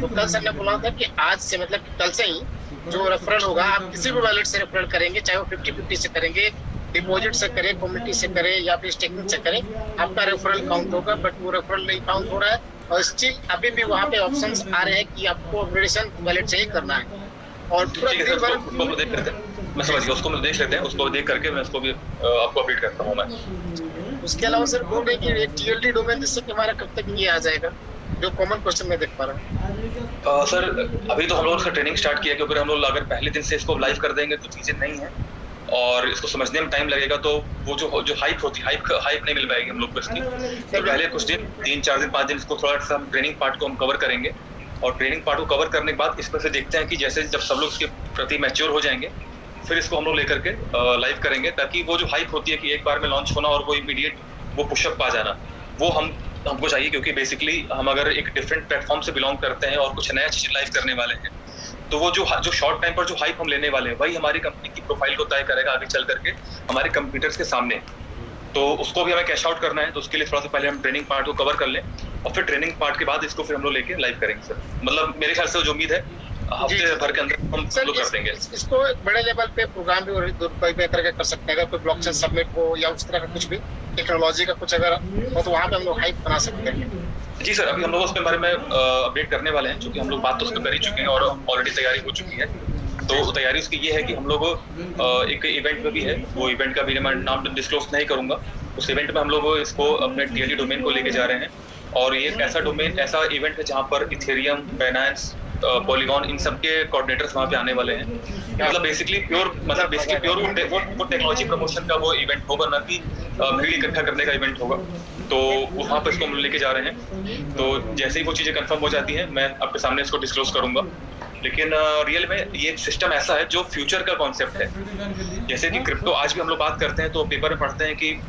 तो कल सर ने बोला था कि आज से, मतलब कल से ही जो रेफरल होगा, आप किसी भी वॉलेट से रेफरल करेंगे, चाहे वो 50-50 से करेंगे, डिपॉजिट से करें, कम्युनिटी से करें, या फिर स्टेकिंग से करें, आपका रेफरल काउंट होगा। बट वो रेफरल नहीं काउंट हो रहा है, और स्टिल अभी भी वहाँ पे ऑप्शंस आ रहे हैं कि आपको अपग्रेडेशन वॉलेट से ही करना है। और मैं समझ गया, उसको देख लेते हैं, उसको देख करके मैं उसको भी आपको अपडेट करता हूँ मैं। उसके अलावा सर बोल रहे हैं कि टीएलडी डोमेन जिससे कि हमारा कब तक ये आ जाएगा, जो कॉमन क्वेश्चन मैं देख पा रहा हूँ। सर अभी तो हम लोग उसका ट्रेनिंग स्टार्ट किया, क्योंकि हम लोग अगर पहले दिन से इसको लाइव कर देंगे तो चीज़ें नहीं है, और इसको समझने में टाइम लगेगा। तो वो जो हाइप होती है, हाइप नहीं मिल पाएगी हम लोग को इसकी। तो पहले कुछ दिन, 3-4 दिन 5 दिन इसको थोड़ा सा हम ट्रेनिंग पार्ट को हम कवर करेंगे, और ट्रेनिंग पार्ट को कवर करने के बाद इस पर से देखते हैं कि जैसे जब सब लोग इसके प्रति मैच्योर हो जाएंगे, फिर इसको हम लोग लेकर के लाइव करेंगे, ताकि वो जो हाइप होती है कि एक बार में लॉन्च होना और वो इमीडिएट वो पुशअप पा जाना, वो हमको चाहिए। क्योंकि बेसिकली हम अगर एक डिफरेंट प्लेटफॉर्म से बिलोंग करते हैं और कुछ नया चीज़ लाइव करने वाले हैं, तो वो जो शॉर्ट टाइम पर जो हाइप हम लेने वाले हैं, वही हमारी कंपनी की प्रोफाइल को तय करेगा आगे चल करके हमारे कंप्यूटर्स के सामने। तो उसको भी हमें कैश आउट करना है, तो उसके लिए थोड़ा सा पहले हम ट्रेनिंग पार्ट को कवर कर लें, और फिर ट्रेनिंग पार्ट के बाद इसको फिर हम लोग लेके लाइव करेंगे सर। मतलब मेरे ख्याल से जो उम्मीद है हफ्ते भर के अंदर हम लोग कर देंगे इसको। एक बड़े लेवल पे प्रोग्राम भी करके कर सकते हैं, अगर कोई ब्लॉकचेन सबमिट हो या उस तरह का कुछ भी टेक्नोलॉजी का कुछ अगर हो, तो वहाँ पे हम लोग हाइप बना सकते हैं। जी सर, अभी हम लोग उसके बारे में अपडेट करने वाले हैं, क्योंकि हम लोग बात तो उसमें कर ही चुके हैं और ऑलरेडी तैयारी हो चुकी है। तो तैयारी उसकी ये है कि हम लोग एक इवेंट में भी है, वो इवेंट का भी मैं नाम डिस्क्लोज नहीं करूंगा। उस इवेंट में हम लोग इसको अपने टीएलडी डोमेन को लेके जा रहे हैं, और ये एक ऐसा इवेंट है जहाँ पर इथेरियम, बाइनेंस, पॉलीगॉन, इन सब के कोऑर्डिनेटर्स वहाँ पे आने वाले हैं। मतलब बेसिकली प्योर वो टेक्नोलॉजी प्रमोशन का वो इवेंट होगा, ना कि भीड़ इकट्ठा करने का इवेंट होगा। तो वहाँ पर इसको हम लेके जा रहे हैं। तो जैसे ही वो चीज़ें कंफर्म हो जाती हैं मैं आपके सामने इसको डिस्क्लोज करूंगा। लेकिन रियल में ये सिस्टम ऐसा है जो फ्यूचर का कॉन्सेप्ट है। जैसे कि क्रिप्टो आज भी हम लोग बात करते हैं तो पेपर में पढ़ते हैं कि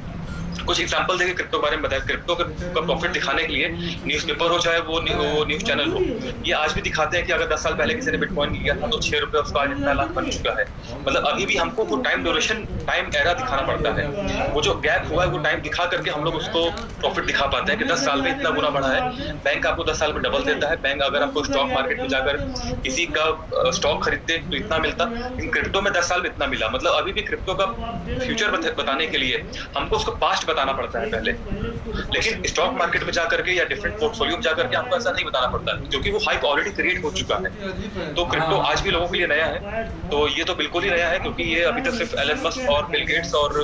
कुछ एग्जांपल देके क्रिप्टो के बारे में बताया। क्रिप्टो का प्रॉफिट दिखाने के लिए न्यूज़पेपर हो चाहे वो न्यूज़ चैनल हो, ये आज भी दिखाते हैं कि अगर 10 साल पहले किसी ने बिटकॉइन लिया था तो 6 रुपये उसका आज इतना लाख बन चुका है। मतलब अभी भी हमको वो टाइम ड्यूरेशन, टाइम एरा दिखाना पड़ता है। वो जो गैप हुआ है वो टाइम दिखा करके हम लोग उसको प्रॉफिट दिखा पाते हैं कि 10 साल में इतना गुना बढ़ा है। बैंक आपको 10 साल में डबल देता है। बैंक अगर आपको स्टॉक मार्केट में जाकर किसी का स्टॉक खरीदते तो इतना मिलता, इन क्रिप्टो में 10 साल में इतना मिला। मतलब अभी भी क्रिप्टो का फ्यूचर बताने के लिए हमको उसको पास्ट बताना पड़ता है पहले। लेकिन स्टॉक मार्केट में जाकर के या डिफरेंट पोर्टफोलियो में जाकर के हमको ऐसा नहीं बताना पड़ता क्योंकि वो हाइप ऑलरेडी क्रिएट हो चुका है। तो क्रिप्टो आज भी लोगों के लिए नया है। तो ये तो बिल्कुल ही नया है क्योंकि ये अभी तक सिर्फ एलन मस्क और बिल गेट्स और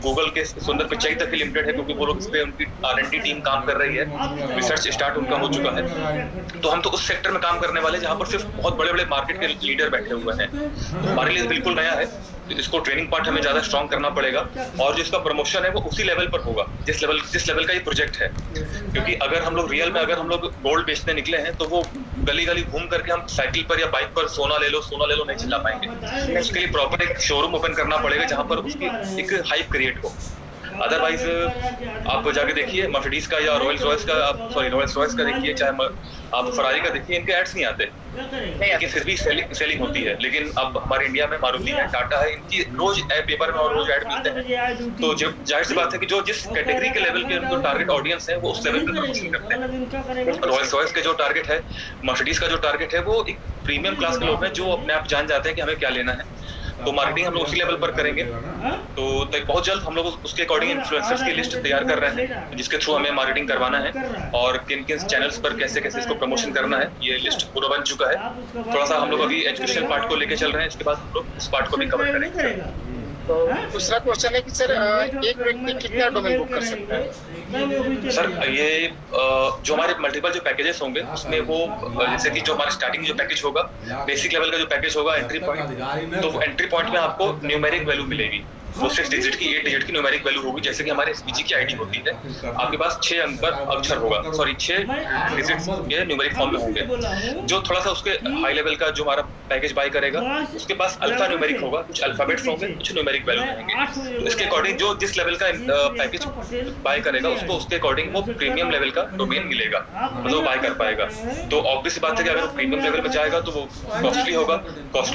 गूगल के सुंदर पिचाई तक ही लिमिटेड है, क्योंकि वो लोग इस पे उनकी R&D टीम काम कर रही है, रिसर्च स्टार्ट उनका हो चुका है। तो हम तो उस सेक्टर में काम करने वाले जहाँ पर सिर्फ बहुत बड़े बड़े मार्केट के लीडर बैठे हुए हैं। तो हमारे लिए बिल्कुल नया है। इसको ट्रेनिंग पार्ट हमें ज्यादा स्ट्रॉन्ग करना पड़ेगा और जो इसका प्रमोशन है वो उसी लेवल पर होगा जिस लेवल का ये प्रोजेक्ट है। क्योंकि अगर हम लोग रियल में अगर हम लोग गोल्ड बेचने निकले हैं तो वो गली गली घूम करके हम साइकिल पर या बाइक पर सोना ले लो नहीं चिल्ला पाएंगे। उसके लिए प्रॉपर एक शोरूम ओपन करना पड़ेगा जहाँ पर उसकी एक हाइप क्रिएट हो। अदरवाइज आप जाके देखिए मर्सिडीज का या रॉयल्स रॉयस का देखिए, चाहे आप फरारी का देखिए, इनके एड्स नहीं आते लेकिन फिर भी सेलिंग होती है। लेकिन अब हमारे इंडिया में मारुति है, टाटा है, इनकी रोज पेपर में और रोज ऐड मिलते हैं। तो जब जाहिर सी बात है कि जो जिस कैटेगरी के लेवल के उनको टारगेट ऑडियंस है वो उस लेवल पे प्रमोशन करते हैं। रॉयल्स रॉयस के जो टारगेट है, मर्सिडीज का जो टारगेट है, वो एक प्रीमियम क्लास के लोग हैं जो अपने आप जान जाते हैं कि हमें क्या लेना है। तो मार्केटिंग हम लोग उसी लेवल पर करेंगे। तो बहुत जल्द हम लोग उसके अकॉर्डिंग इन्फ्लुएंसर्स की लिस्ट तैयार कर रहे हैं जिसके थ्रू हमें मार्केटिंग करवाना है और किन किन चैनल्स पर कैसे कैसे इसको प्रमोशन करना है। ये लिस्ट पूरा बन चुका है। थोड़ा सा हम लोग अभी एजुकेशनल पार्ट को लेके चल रहे हैं, इसके बाद हम लोग इस पार्ट को भी कवर करेंगे। तो दूसरा क्वेश्चन है कि सर एक व्यक्ति कितना डोमेन बुक कर सकता है? सर ये जो हमारे मल्टीपल जो पैकेजेस होंगे उसमें वो जैसे कि जो हमारा स्टार्टिंग जो पैकेज होगा, बेसिक लेवल का जो पैकेज होगा एंट्री पॉइंट, तो एंट्री पॉइंट में आपको न्यूमेरिक वैल्यू मिलेगी। वो 6 डिजिट की 8 डिजिट की न्यूमेरिक वैल्यू होगी। जैसे कि हमारे SPG की आईडी होती है, आपके पास 6 अंक पर अक्षर होगा, 6 डिजिट्स के न्यूमेरिक फॉर्म में होंगे। जो थोड़ा सा उसके हाई लेवल का जो हमारा पैकेज बाय करेगा उसके पास अल्फा न्यूमेरिक होगा, कुछ अल्फाबेट्स होंगे, कुछ न्यूमेरिक वैल्यू रहेंगे। तो इसके अकॉर्डिंग जो जिस लेवल का पैकेज बाय करेगा उसको उसके अकॉर्डिंग वो प्रीमियम लेवल का डोमेन मिलेगा, मतलब वो बाय कर पाएगा। तो ऑब्वियस बात है कि अगर वो प्रीमियम लेवल पे जाएगा तो वो कॉस्टली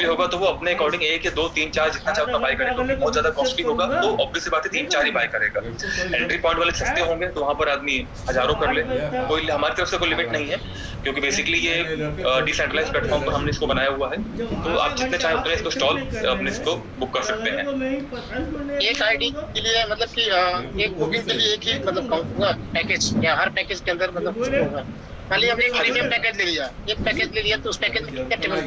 होगा तो वो अपने अकॉर्डिंग 1 या 2, 3, 4 जितना चाहे उतना बाय करेगा। बहुत ज्यादा कॉस्टली होगा तो ऑब्वियस बात है 3-4 ही बाय करेगा। एंट्री पॉइंट वाले सस्ते होंगे तो वहां पर आदमी हजारों कर ले, कोई हमारी तरफ से कोई लिमिट नहीं है क्योंकि बेसिकली ये डिसेंट्रलाइज्ड प्लेटफॉर्म पर हमने इसको बनाया हुआ है। तो आप जितने चाहे उतने इसको स्टॉल अपने इसको बुक कर सकते हैं। एक आईडी के लिए मतलब कि एक बुकिंग के लिए एक ही मतलब पैकेज या हर पैकेज के अंदर मतलब कुछ होगा? मान लीजिए हमने एक प्रीमियम पैकेज ले लिया, एक पैकेज ले लिया तो उस पैकेज में कितने टेबल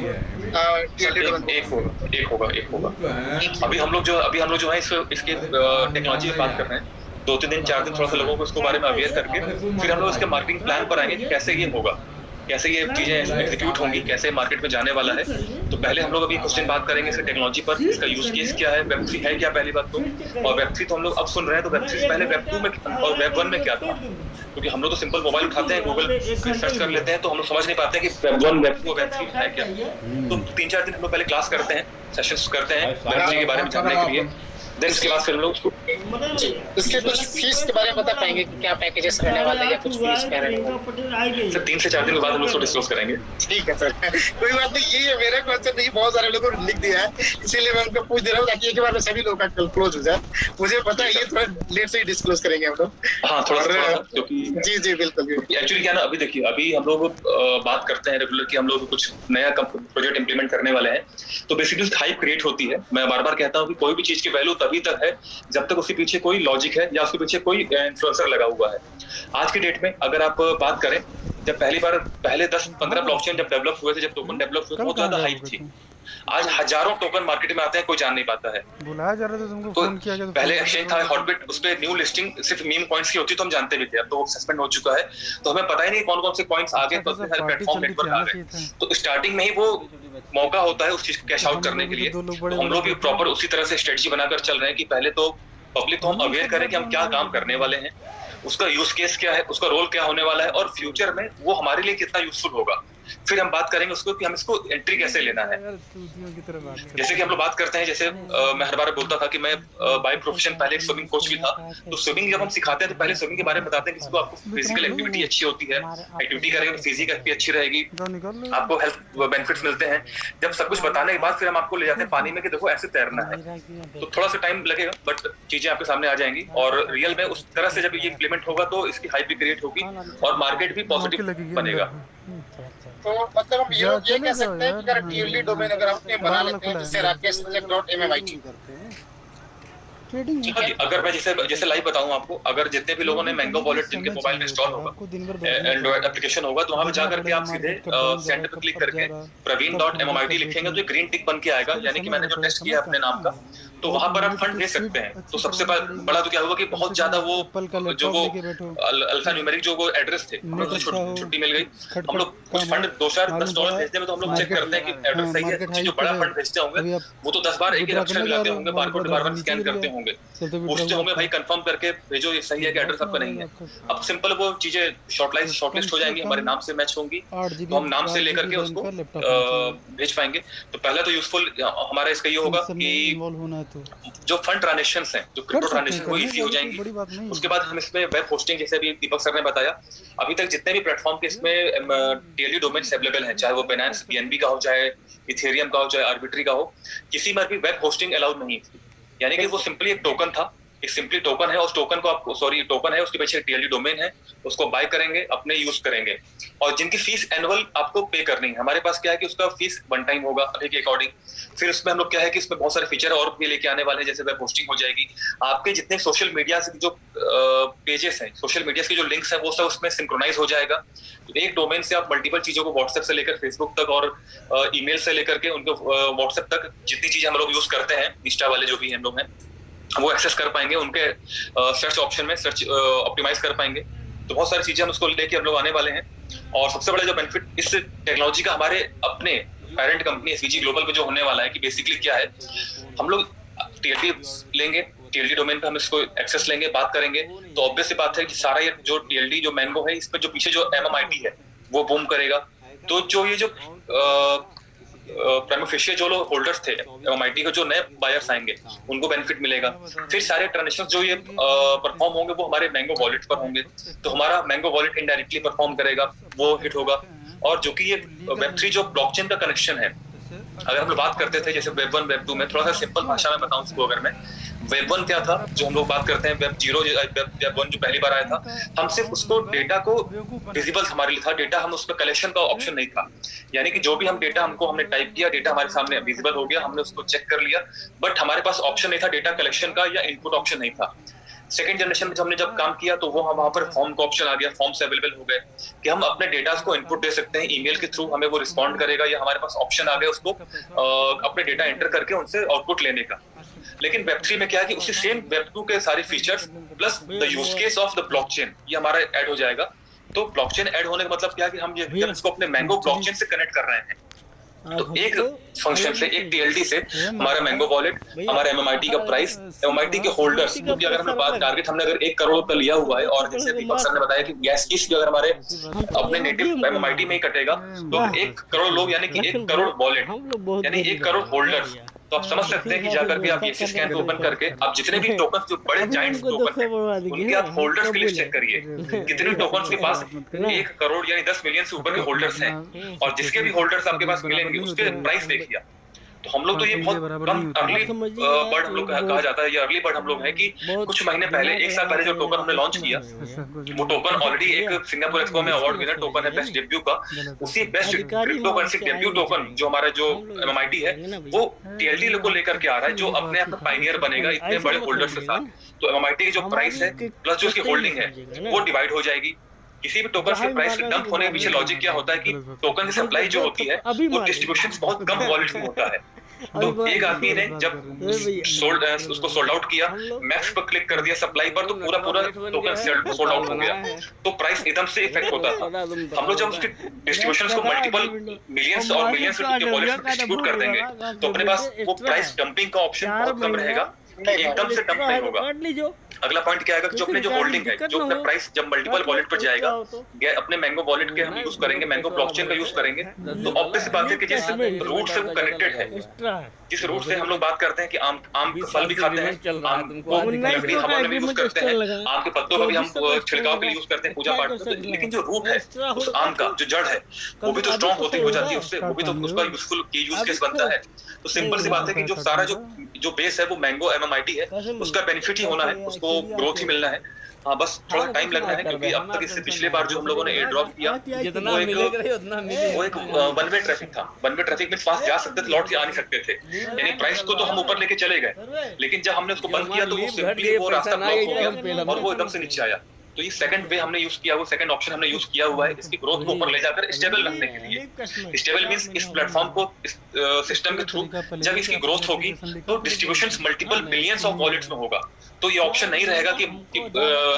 एक होगा। अभी हम लोग जो है इसके टेक्नोलॉजी की बात कर रहे हैं। 2-3 दिन 4 दिन थोड़ा सा लोगों को इसके बारे में अवेयर करके फिर हम लोग इसके मार्केटिंग प्लान पर आएंगे कि कैसे ये होगा, कैसे ये चीजें एग्जीक्यूट होंगी, कैसे मार्केट में जाने वाला है। तो पहले हम लोग अभी क्वेश्चन बात करेंगे इसके टेक्नोलॉजी पर, इसका यूज केस क्या है, Web3 है क्या पहली बात तो, और Web3 तो हम लोग अब सुन रहे हैं तो Web3 से पहले Web2 में और Web1 में क्या था, क्योंकि हम लोग तो सिंपल मोबाइल उठाते हैं, गूगल सर्च कर लेते हैं तो हम लोग समझ नहीं पाते हैं कि Web1, Web2 और Web3 है क्या। तो 3-4 दिन हम लोग पहले क्लास करते हैं, सेशंस करते हैं Web3 के बारे में जानने के लिए। देन इसके बाद फिर हम लोग इसके कुछ फीस के बारे में बता पाएंगे कि क्या पैकेजेस रहने वाले हैं या कुछ फीस क्या रहेगा? सर 3 से 4 दिन के बाद हम लोग डिस्कस करेंगे। ठीक है सर, कोई बात नहीं। ये मेरा क्वेश्चन नहीं, बहुत सारे लोगों ने लिख दिया है इसीलिए मैं उनको पूछ दे रहा हूँ ताकि एक बार में सभी लोग का क्लोज हो जाए। मुझे पता है ये थोड़ा लेट से ही डिस्क्लोज करेंगे हम लोग। हाँ थोड़ा क्योंकि जी बिल्कुल। एक्चुअली क्या ना, अभी देखिए अभी हम लोग बात करते हैं रेगुलर कि हम लोग कुछ नया प्रोजेक्ट इंप्लीमेंट करने वाले हैं। तो बेसिकली हाइप क्रिएट होती है। मैं बार बार कहता हूँ कि कोई भी चीज की वैल्यू तभी तक है जब तक उसके पीछे कोई लॉजिक है या उसके पीछे कोई इन्फ्लुएंसर लगा हुआ है। आज की डेट में अगर आप बात करें जब पहले 10-15 ब्लॉकचेन जब डेवलप हुए थे, जब टोकन डेवलप हुए थे, बहुत ज्यादा हाइप थी। आज हजारों टोकन मार्केट में आते हैं, कोई जान नहीं पाता है। बुलाया जा रहा था तुमको, तो फोन किया गया तो पहले एक्सचेंज था हॉटबिट, उस पे न्यू लिस्टिंग सिर्फ मीम कॉइन्स की होती तो हम जानते भी थे, अब तो वो सस्पेंड हो चुका है, तो हमें पता ही नहीं कौन कौन से कॉइन्स आगे, तो सारे प्लेटफॉर्म नेटवर्क आ गए। तो स्टार्टिंग में ही वो मौका होता है उस चीज को कैश आउट करने के लिए। तो हम लोग भी प्रॉपर उसी तरह से स्ट्रेटजी बनाकर चल रहे हैं कि पहले तो पब्लिक को हम अवेयर करें कि हम क्या काम करने वाले हैं, उसका यूज केस क्या है, उसका रोल क्या होने वाला है, और फ्यूचर में वो हमारे लिए कितना यूजफुल होगा। फिर हम बात करेंगे उसको कि हम इसको एंट्री कैसे लेना है। जैसे कि हम लोग बात करते हैं, जैसे मैं हर बार बोलता था कि मैं बाय प्रोफेशन पहले एक स्विमिंग कोच भी था। तो स्विमिंग जब हम सिखाते हैं तो पहले स्विमिंग के बारे में बताते हैं कि इसको आपको फिजिकल एक्टिविटी अच्छी होती है, एक्टिविटी करेंगे तो फिजिकल एक्टिविटी अच्छी रहेगी, आपको हेल्थ बेनिफिट्स मिलते हैं। जब सब कुछ बताने के बाद फिर हम आपको ले जाते हैं पानी में कि देखो ऐसे तैरना है। तो थोड़ा सा टाइम लगेगा बट चीजें आपके सामने आ जाएंगी, और रियल में उस तरह से जब ये इम्प्लीमेंट होगा तो इसकी हाइप भी क्रिएट होगी और मार्केट भी पॉजिटिव बनेगा। तो मतलब हम ये कह सकते हैं कि अगर टीएलडी डोमेन अगर हम बना लेते हैं जैसे rakesh.mmit, हाँ जी, अगर मैं जैसे लाइव बताऊं आपको, अगर जितने भी लोगों ने मैंगो वॉलेट जिनके मोबाइल में इंस्टॉल होगा, एंड्रॉइड एप्लीकेशन होगा, तो वहां पे जाकर के आप सीधे सेंड पे क्लिक करके praveen.mmit लिखेंगे तो एक ग्रीन टिक बन के आएगा, यानी कि मैंने जो टेस्ट किया है अपने नाम का, तो वहां पर आप फंड दे सकते हैं। तो सबसे बड़ा तो क्या होगा कि बहुत ज्यादा वो जो वो अल्फा न्यूमेरिक जो वो एड्रेस थे, हम लोग छुट्टी मिल गई। हम लोग कुछ फंड 2-4-10 डॉलर भेजने में तो हम लोग चेक करते हैं कि एड्रेस सही है। जो बड़ा फंड भेजते होंगे वो तो 10 बार एक ही अक्षर मिलाते होंगे, बारकोड बार-बार स्कैन करते होंगे, पूछते होंगे भाई कंफर्म करके भेजो ये सही है कि एड्रेस आपका नहीं है। अब सिंपल वो चीजें शॉर्टलिस्ट हो जाएंगी, हमारे नाम से मैच होंगी, तो हम नाम से लेकर के उसको भेज पाएंगे। तो पहला तो यूजफुल हमारा इसका ये होगा कि जो फंड ट्रांजैक्शंस हैं, जो क्रिप्टो ट्रांजैक्शन वो इजी हो जाएंगी। उसके बाद हम इसमें वेब होस्टिंग, जैसे अभी दीपक सर ने बताया, अभी तक जितने भी प्लेटफॉर्म के इसमें टीएलडी डोमेन्स अवेलेबल हैं, चाहे वो Binance BNB का हो, चाहे इथेरियम का हो, चाहे आर्बिट्री का हो, किसी में भी वेब होस्टिंग अलाउड नहीं थी। यानी कि वो सिंपली एक टोकन था, एक सिंपली टोकन है, उस टोकन को आपको टोकन है, उसके पीछे टीएलडी डोमेन है, उसको बाय करेंगे, अपने यूज करेंगे, और जिनकी फीस एनुअल आपको पे करनी है। हमारे पास क्या है कि उसका फीस 1 टाइम होगा अभी के अकॉर्डिंग। फिर उसमें हम लोग क्या है कि इसमें बहुत सारे फीचर और भी लेके आने वाले हैं, जैसे वेब होस्टिंग हो जाएगी, आपके जितने सोशल मीडिया से जो पेजेस हैं, सोशल मीडिया के जो लिंक्स हैं, वो सब उसमें सिंक्रोनाइज हो जाएगा। तो एक डोमेन से आप मल्टीपल चीजों को व्हाट्सएप से लेकर फेसबुक तक और ईमेल से लेकर के उनको व्हाट्सएप तक जितनी चीजें हम लोग यूज करते हैं, इंस्टा वाले जो भी हम लोग हैं, वो एक्सेस कर पाएंगे, उनके सर्च ऑप्शन में सर्च ऑप्टिमाइज कर पाएंगे। तो बहुत सारी चीजें हम उसको लेके हम लोग आने वाले हैं। और सबसे बड़ा जो बेनिफिट इस टेक्नोलॉजी का हमारे अपने पेरेंट कंपनी एसवीजी ग्लोबल पे जो होने वाला है कि बेसिकली क्या है, हम लोग टीएलडी लेंगे, टीएलडी डोमेन पे हम इसको एक्सेस लेंगे, बात करेंगे, तो ऑब्वियस सी बात है कि सारा ये जो टीएलडी जो मैंगो है, इसमें जो पीछे जो एमएमआईटी है वो बूम करेगा। तो जो ये जो प्राइमा फेशियल जो लोग होल्डर्स थे एमएमआईटी के, जो नए बायर्स आएंगे उनको बेनिफिट मिलेगा। फिर सारे ट्रांजेक्शन जो ये परफॉर्म होंगे वो हमारे मैंगो वॉलेट पर होंगे, तो हमारा मैंगो वॉलेट इनडायरेक्टली परफॉर्म करेगा, वो हिट होगा। और जो कि ये वेब3 जो ब्लॉकचेन का कनेक्शन है, अगर हम लोग बात करते थे जैसे वेब 1 वेब 2 में, थोड़ा सा सिंपल भाषा में बताऊं इसको, अगर मैं वेब 1 क्या था जो हम लोग बात करते हैं, वेब 0 वेब 1 जो पहली बार आया था, हम सिर्फ उसको डेटा को विजिबल हमारे लिए था, डेटा हम उसमें कलेक्शन का ऑप्शन नहीं था। यानी कि जो भी हम डेटा हमने टाइप किया, डेटा हमारे सामने विजिबल हो गया, हमने उसको चेक कर लिया, बट हमारे पास ऑप्शन नहीं था डेटा कलेक्शन का या इनपुट ऑप्शन नहीं था। सेकंड जनरेशन में हमने जब काम किया तो वो वहां पर फॉर्म का ऑप्शन आ गया, फॉर्म्स अवेलेबल हो गए कि हम अपने डेटा को इनपुट दे सकते हैं, ईमेल के थ्रू हमें वो रिस्पॉन्ड करेगा, या हमारे पास ऑप्शन आ गया उसको अपने डेटा एंटर करके उनसे आउटपुट लेने का। लेकिन वेब3 में क्या है कि उसी सेम वेब2 के सारे features plus the use case of the blockchain ये हमारा ऐड हो जाएगा। तो ब्लॉकचेन ऐड होने का मतलब क्या है कि हम ये इसको अपने मैंगो ब्लॉकचेन से कनेक्ट कर रहे हैं। तो एक फंक्शन से, एक टीएलडी से हमारा मैंगो वॉलेट, हमारा एमएमआईटी का प्राइस, एमएमआईटी के होल्डर्स, क्योंकि अगर हमने बात टारगेट हमने अगर 1 करोड़ का लिया हुआ है, और जैसे दीपक सर ने बताया कि गैस फीस भी अगर हमारे अपने नेटिव एमएमआईटी में ही कटेगा, तो 1 करोड़ लोग यानी कि 1 करोड़ वॉलेट यानी 1 करोड़ होल्डर्स, तो आप समझ सकते हैं कि जाकर के आप ये स्कैन ओपन करके आप जितने भी टोकन, जो बड़े जायंट टोकन हैं, उनके आप होल्डर्स की लिस्ट चेक करिए, कितने टोकन के पास 1 करोड़ यानी 10 मिलियन से ऊपर के होल्डर्स हैं, और जिसके भी होल्डर्स आपके पास मिलेंगे उसके प्राइस देखिए। तो हम लोग तो ये बहुत कम अर्ली बर्ड हम लोग कहा जाता है, ये अर्ली बर्ड हम लोग है कि कुछ महीने पहले, 1 साल पहले जो टोकन हमने लॉन्च किया, वो टोकन ऑलरेडी एक सिंगापुर एक्सपो में अवार्ड विनर टोकन है बेस्ट डेब्यू का। उसी best crypto currency debut token जो हमारा जो एमएमआईटी है वो टीएलडी को लेकर के आ रहा है, जो अपने आप में पायनियर बनेगा इतने बड़े होल्डर्स के साथ। तो एमएमआईटी की जो प्राइस है प्लस जो उसकी होल्डिंग है वो डिवाइड हो जाएगी। किसी भी टोकन के प्राइस डंप होने के पीछे लॉजिक क्या होता है कि टोकन की सप्लाई जो होती है वो डिस्ट्रीब्यूशन बहुत कम वॉलेट्स में होता है। तो एक आदमी ने जब उसको सोल्ड आउट किया, मैक्स पर क्लिक कर दिया सप्लाई पर, तो पूरा टोकन सोल्ड आउट हो गया, तो प्राइस एकदम से इफेक्ट होता था। हम लोग जब उसके डिस्ट्रीब्यूशन को मल्टीपल मिलियंस और मिलियंस के वॉलेट्स में डिस्ट्रीब्यूट कर देंगे तो अपने पास वो प्राइस डंपिंग का ऑप्शन बहुत कम रहेगा, एकदम से डंप नहीं होगा। अगला पॉइंट क्या है कि जो अपने जो होल्डिंग है, जो अपना प्राइस जब मल्टीपल वॉलेट पर जाएगा, या अपने मैंगो वॉलेट के हम यूज करेंगे, मैंगो ब्लॉकचेन का यूज करेंगे, तो ऑब्वियस बात है कि जिस रूट से वो कनेक्टेड है, जिस रूट से हम लोग बात करते हैं कि आम फल भी खाते हैं, आम को लकड़ी हवा में भी यूज करते हैं, आम के पत्तों का भी हम छिड़काव के लिए यूज करते हैं पूजा पाठ में, लेकिन जो रूट है उस आम का जो जड़ है वो भी तो स्ट्रॉन्ग होती हो जाती है, उससे वो भी तो उसका यूजफुल यूज केस बनता है। तो सिंपल सी बात है कि जो सारा जो बेस है वो मैंगो MMIT है, उसका बेनिफिट ही होना है, उसको ग्रोथ ही मिलना है। हाँ, बस थोड़ा टाइम लगना है, क्योंकि अब तक इससे पिछले बार जो हम लोगों ने एयर ड्रॉप किया वो एक वन वे ट्रैफिक था। वन वे ट्रैफिक में पास जा सकते थे, लौट के आ नहीं सकते थे, यानी प्राइस को तो हम ऊपर लेके चले गए, लेकिन जब हमने उसको बंद किया तो वो सिंपली वो रास्ता ब्लॉक हो गया और वो एकदम से नीचे आया। तो ये सेकंड वे हमने यूज किया, वो सेकंड ऑप्शन हमने यूज किया हुआ है इसकी ग्रोथ को ऊपर ले जाकर स्टेबल रखने के लिए। स्टेबल मींस इस प्लेटफॉर्म को इस सिस्टम के थ्रू जब इसकी ग्रोथ होगी तो distributions multiple billions of wallets में होगा, तो ये ऑप्शन नहीं रहेगा कि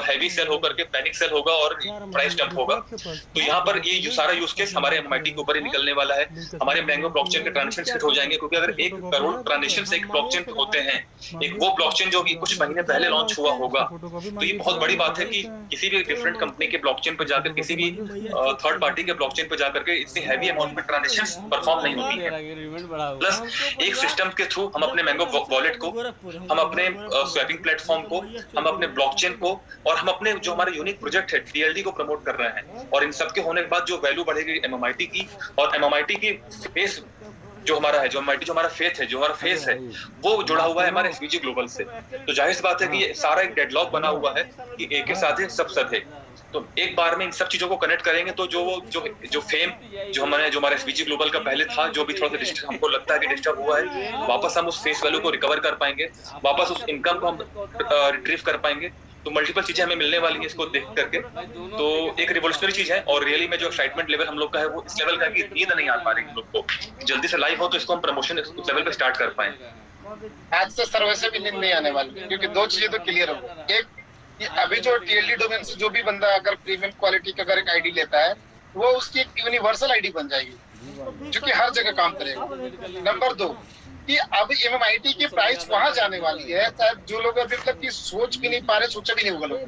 हैवी सेल होकर के पैनिक सेल होगा और प्राइस डंप होगा। तो यहाँ पर ये सारा यूज केस हमारे MMIT के ऊपर ही निकलने वाला है। हमारे मैंगो ब्लॉकचेन के ट्रांजेक्शन हिट हो जाएंगे, क्योंकि अगर 1 करोड़ ट्रांजेक्शन एक ब्लॉकचेन पे होते हैं, एक वो ब्लॉकचेन जो कि कुछ महीने पहले लॉन्च हुआ होगा, तो ये बहुत बड़ी बात है कि किसी भी डिफरेंट कंपनी के ब्लॉकचेन पर जाकर, किसी भी थर्ड पार्टी के ब्लॉकचेन पर जाकर के इतनी हैवी अमाउंट में ट्रांजेक्शंस परफॉर्म नहीं होती है। प्लस एक सिस्टम के थ्रू हम अपने मैंगो वॉलेट को, हम अपने स्वैपिंग प्लेटफॉर्म को, हम अपने ब्लॉकचेन को और हम अपने जो हमारे यूनिक प्रोजेक्ट है TLD को प्रमोट कर रहे हैं। और इन सब के होने के बाद जो वैल्यू बढ़ेगी MMIT की, और MMIT की फेस जो हमारा है, जो MMIT जो हमारा फेथ है, जो हमारा फेस है, वो जुड़ा हुआ है हमारे SVG ग्लोबल से। तो जाहिर सी बात है कि ये सारा एक डेडलॉक बना हुआ है कि एक के साथ ही सब सद है। तो एक बार में इन सब चीजों को कनेक्ट करेंगे तो जो फेम जो हमारे SVG ग्लोबल का पहले था, जो भी थोड़ा सा हमको लगता है कि डिस्टर्ब हुआ है, वापस हम उस फेस वैल्यू को रिकवर कर पाएंगे, वापस उस इनकम को हम रिट्रीव कर पाएंगे। तो मल्टीपल चीजें हमें मिलने वाली है इसको देख करके, तो एक रिवोल्यूशनरी चीज है। और रियली में जो एक्साइटमेंट लेवल हम लोग का है वो इस लेवल का है कि नींद नहीं आ पा रही हम लोग को, जल्दी से लाइव हो तो इसको हम प्रमोशन उस लेवल पे स्टार्ट कर पाए। आज से सर्वे से भी नींद नहीं आने वाली, क्योंकि 2 चीजें तो क्लियर हो। एक, अभी जो TLD डोमेन से जो भी बंदा अगर प्रीमियम क्वालिटी का अगर एक आईडी लेता है, वो उसकी एक यूनिवर्सल आईडी बन जाएगी, जो कि हर जगह काम करेगा। नंबर 2 कि अब MMIT की प्राइस वहां जाने वाली है, शायद जो लोग अभी तक की सोच भी नहीं पा रहे, सोचा भी नहीं होगा लोग।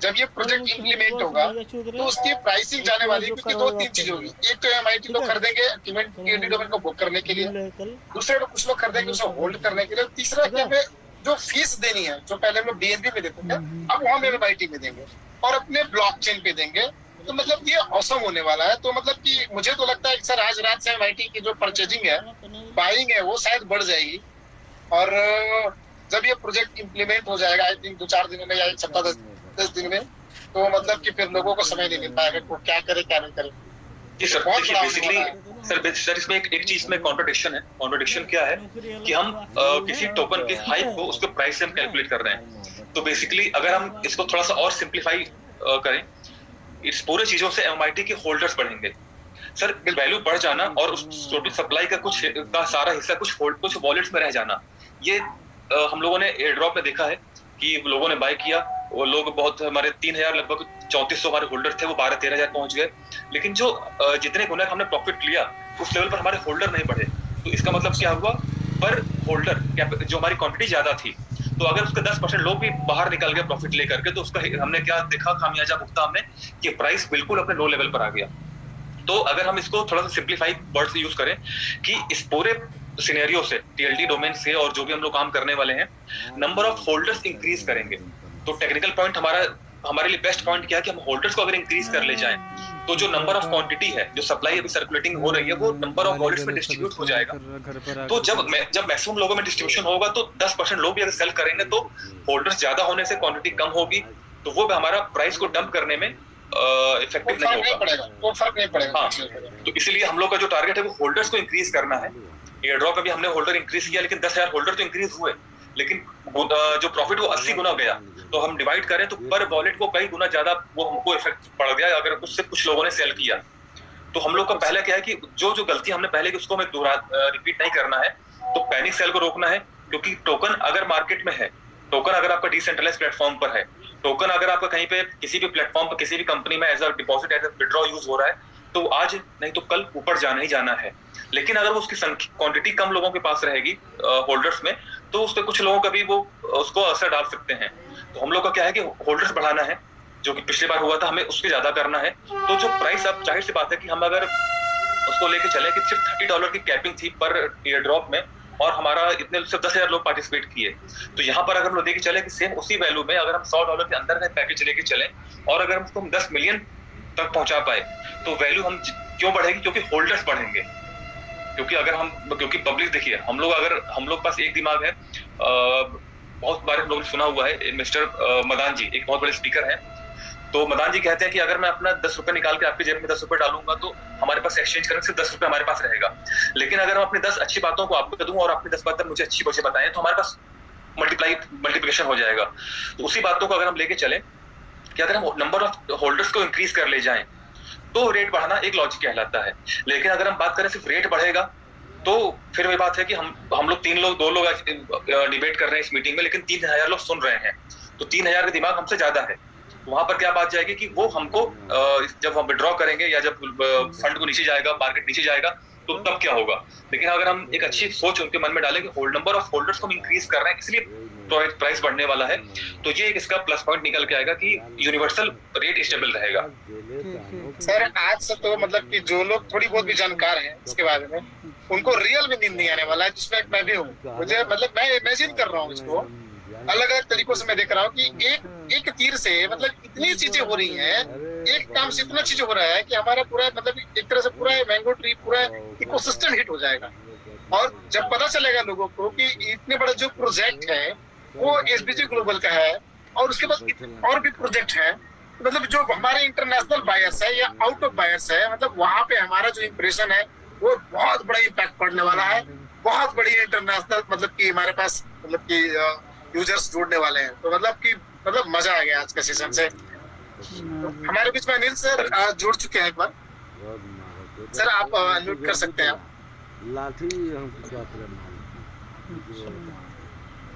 जब ये प्रोजेक्ट इम्प्लीमेंट होगा तो उसकी प्राइसिंग जाने वाली है, क्योंकि 2-3 चीज होगी। एक तो MMIT लोग खरीदेंगे TLD डोमेन को बुक करने के लिए, दूसरे लोग कुछ लोग खरीदेंगे उसे होल्ड करने के लिए, तीसरा क्या है जो फीस देनी है, जो पहले हम लोग BNB में देते थे, अब वो हम MMIT में देंगे और अपने ब्लॉकचेन पे देंगे। तो मतलब ये औसम होने वाला है। तो मतलब कि मुझे तो लगता है कि सर आज रात से MMIT की जो परचेजिंग है, बाइंग है, वो शायद बढ़ जाएगी। और जब ये प्रोजेक्ट इम्प्लीमेंट हो जाएगा, आई थिंक 2-4 दिनों में या 1 सप्ताह 10 दिन में, तो मतलब कि फिर लोगों को समय नहीं मिल पाएगा वो क्या करे क्या नहीं करे। जी सर, देखिए बेसिकली सर इसमें एक चीज में कॉन्ट्रडिक्शन है। कॉन्ट्रडिक्शन क्या है कि हम किसी टोकन के हाइप को उसके प्राइस से हम कैलकुलेट कर रहे हैं। तो बेसिकली अगर हम इसको थोड़ा सा और सिंप्लीफाई करें, इस पूरे चीजों से MMIT के होल्डर्स बढ़ेंगे। सर वैल्यू बढ़ जाना और उस टोटल सप्लाई का सारा हिस्सा कुछ वॉलेट्स में रह जाना, ये हम लोगों ने एयर ड्रॉप में देखा है कि लोगों ने बाय किया, वो लोग बहुत, हमारे 3000 लगभग 3400 हमारे होल्डर थे, वो 12-13 पहुंच गए। लेकिन जो जितने गुना हमने प्रॉफिट लिया उस लेवल पर हमारे होल्डर नहीं बढ़े। तो इसका मतलब क्या हुआ, पर होल्डर जो हमारी क्वांटिटी ज्यादा थी, तो अगर उसके 10% लोग भी बाहर निकल गए प्रॉफिट लेकर के, तो उसका हमने क्या देखा, खामियाजा भुगता हमने कि प्राइस बिल्कुल अपने लो लेवल पर आ गया। तो अगर हम इसको थोड़ा सा सिंप्लीफाई वर्ड यूज करें कि इस पूरे सिनेरियो से, TLD डोमेन से और जो भी हम लोग काम करने वाले हैं, नंबर ऑफ होल्डर्स इंक्रीज करेंगे। तो टेक्निकल पॉइंट हमारे लिए बेस्ट पॉइंट क्या है कि हम होल्डर्स को अगर इंक्रीज कर ले जाएं, तो जो नंबर ऑफ क्वांटिटी है, जो सप्लाई अभी सर्कुलेटिंग हो रही है, वो नंबर ऑफ वॉलेट्स में डिस्ट्रीब्यूट हो जाएगा। तो जब मैक्सिमम लोगों में डिस्ट्रीब्यूशन होगा तो 10% लोग भी अगर सेल करेंगे तो होल्डर्स ज्यादा होने से क्वांटिटी कम होगी, तो वो हमारा प्राइस को डंप करने में इफेक्टिव नहीं होगा, वो फर्क नहीं पड़ेगा। हाँ, तो इसलिए हम लोग का जो टारगेट है वो होल्डर्स को इंक्रीज करना है। एयर ड्रॉप में भी हमने होल्डर इंक्रीज किया, लेकिन 10,000 होल्डर तो इंक्रीज हुए, लेकिन जो प्रॉफिट वो 80 गुना गया। तो हम डिवाइड करें तो पर वॉलेट को कई गुना ज्यादा वो हमको इफेक्ट पड़ गया अगर उससे कुछ लोगों ने सेल किया। तो हम लोग का पहला क्या है कि जो गलती हमने पहले की उसको हमें रिपीट नहीं करना है। तो पैनिक सेल को रोकना है, क्योंकि टोकन अगर मार्केट में है, टोकन अगर आपका डिसेंट्रलाइज प्लेटफॉर्म पर है, टोकन अगर आपका कहीं पे किसी भी प्लेटफॉर्म पर किसी भी कंपनी में as a deposit as a withdraw use हो रहा है, तो आज नहीं तो कल ऊपर जाना ही जाना है। लेकिन अगर वो उसकी क्वांटिटी कम लोगों के पास रहेगी होल्डर्स में, तो उस पर कुछ लोगों का भी वो उसको असर डाल सकते हैं। तो हम लोग का क्या है कि होल्डर्स बढ़ाना है, जो कि पिछली बार हुआ था, हमें उससे ज्यादा करना है। तो जो प्राइस, अब जाहिर सी बात है कि हम अगर उसको लेके चले कि सिर्फ $30 की कैपिंग थी पर ईयर ड्रॉप में, और हमारा इतने सिर्फ 10,000 लोग पार्टिसिपेट किए, तो यहाँ पर अगर हम लोग लेके चले कि सेम उसी वैल्यू में अगर हम $100 के अंदर का पैकेज लेके चले और अगर उसको हम 10 मिलियन तक पहुंचा पाए, तो वैल्यू हम क्यों बढ़ेगी? क्योंकि होल्डर्स बढ़ेंगे। क्योंकि पब्लिक, देखिए हम लोग पास एक दिमाग है। बहुत बार हम लोगों ने सुना हुआ है, मिस्टर मदान जी एक बहुत बड़े स्पीकर हैं, तो मदान जी कहते हैं कि अगर मैं अपना 10 रुपए निकाल के आपकी जेब में 10 रुपए डालूंगा तो हमारे पास एक्सचेंज करने से 10 रुपए हमारे पास रहेगा। लेकिन अगर हम अपनी 10 अच्छी बातों को आपको दूं और अपनी 10 बातें मुझे अच्छी वजह बताएं, तो हमारे पास मल्टीप्लिकेशन हो जाएगा। तो उसी बातों को अगर हम लेके चले कि अगर हम नंबर ऑफ होल्डर्स को इंक्रीज कर ले जाएं, तो रेट बढ़ाना एक लॉजिक कहलाता है। लेकिन अगर हम बात करें सिर्फ रेट बढ़ेगा, तो फिर वही बात है कि हम लोग 2 लोग डिबेट कर रहे हैं इस मीटिंग में, लेकिन 3,000 लोग सुन रहे हैं, तो 3,000 का दिमाग हमसे ज्यादा है। वहां पर क्या बात जाएगी कि वो हमको जब हम विड्रॉ करेंगे या जब फंड को नीचे जाएगा, मार्केट नीचे जाएगा, तो तब क्या होगा? लेकिन अगर हम एक अच्छी सोच उनके मन में डालेंगे, नंबर ऑफ होल्डर्स को हम इंक्रीज कर रहे हैं इसलिए प्राइस बढ़ने वाला है, तो ये इसका प्लस पॉइंट निकल के आएगा कि यूनिवर्सल रेट स्टेबल रहेगा। सर आज से तो मतलब कि जो लोग थोड़ी बहुत भी जानकार हैं इसके बारे में, उनको रियल में नींद नहीं आने वाला है, जिसमें मैं भी हूँ। मुझे मतलब मैं इमेजिन कर रहा हूँ इसको, अलग अलग तरीकों से मैं देख रहा हूँ कि एक तीर से मतलब इतनी चीजें हो रही हैं, एक काम से इतना चीजें हो रहा है कि हमारा पूरा मतलब एक तरह से पूरा मैंगो ट्री पूरा इकोसिस्टम हिट हो जाएगा। और जब पता चलेगा लोगों को कि इतने बड़ा जो प्रोजेक्ट है वो एसबीजी ग्लोबल का है, और उसके बाद और भी प्रोजेक्ट है, मतलब जो हमारे इंटरनेशनल बायर्स है या आउट ऑफ बायर्स है, मतलब वहां पे हमारा जो इम्प्रेशन है वो बहुत बड़ा इम्पैक्ट पड़ने वाला है। बहुत बड़ी इंटरनेशनल मतलब कि हमारे पास मतलब कि यूजर्स जुड़ने वाले हैं। तो मतलब मजा आ गया आज के सेशन से। तो हमारे बीच में अनिल सर जुड़ चुके हैं एक बार। सर आप अनम्यूट कर सकते हैं आप।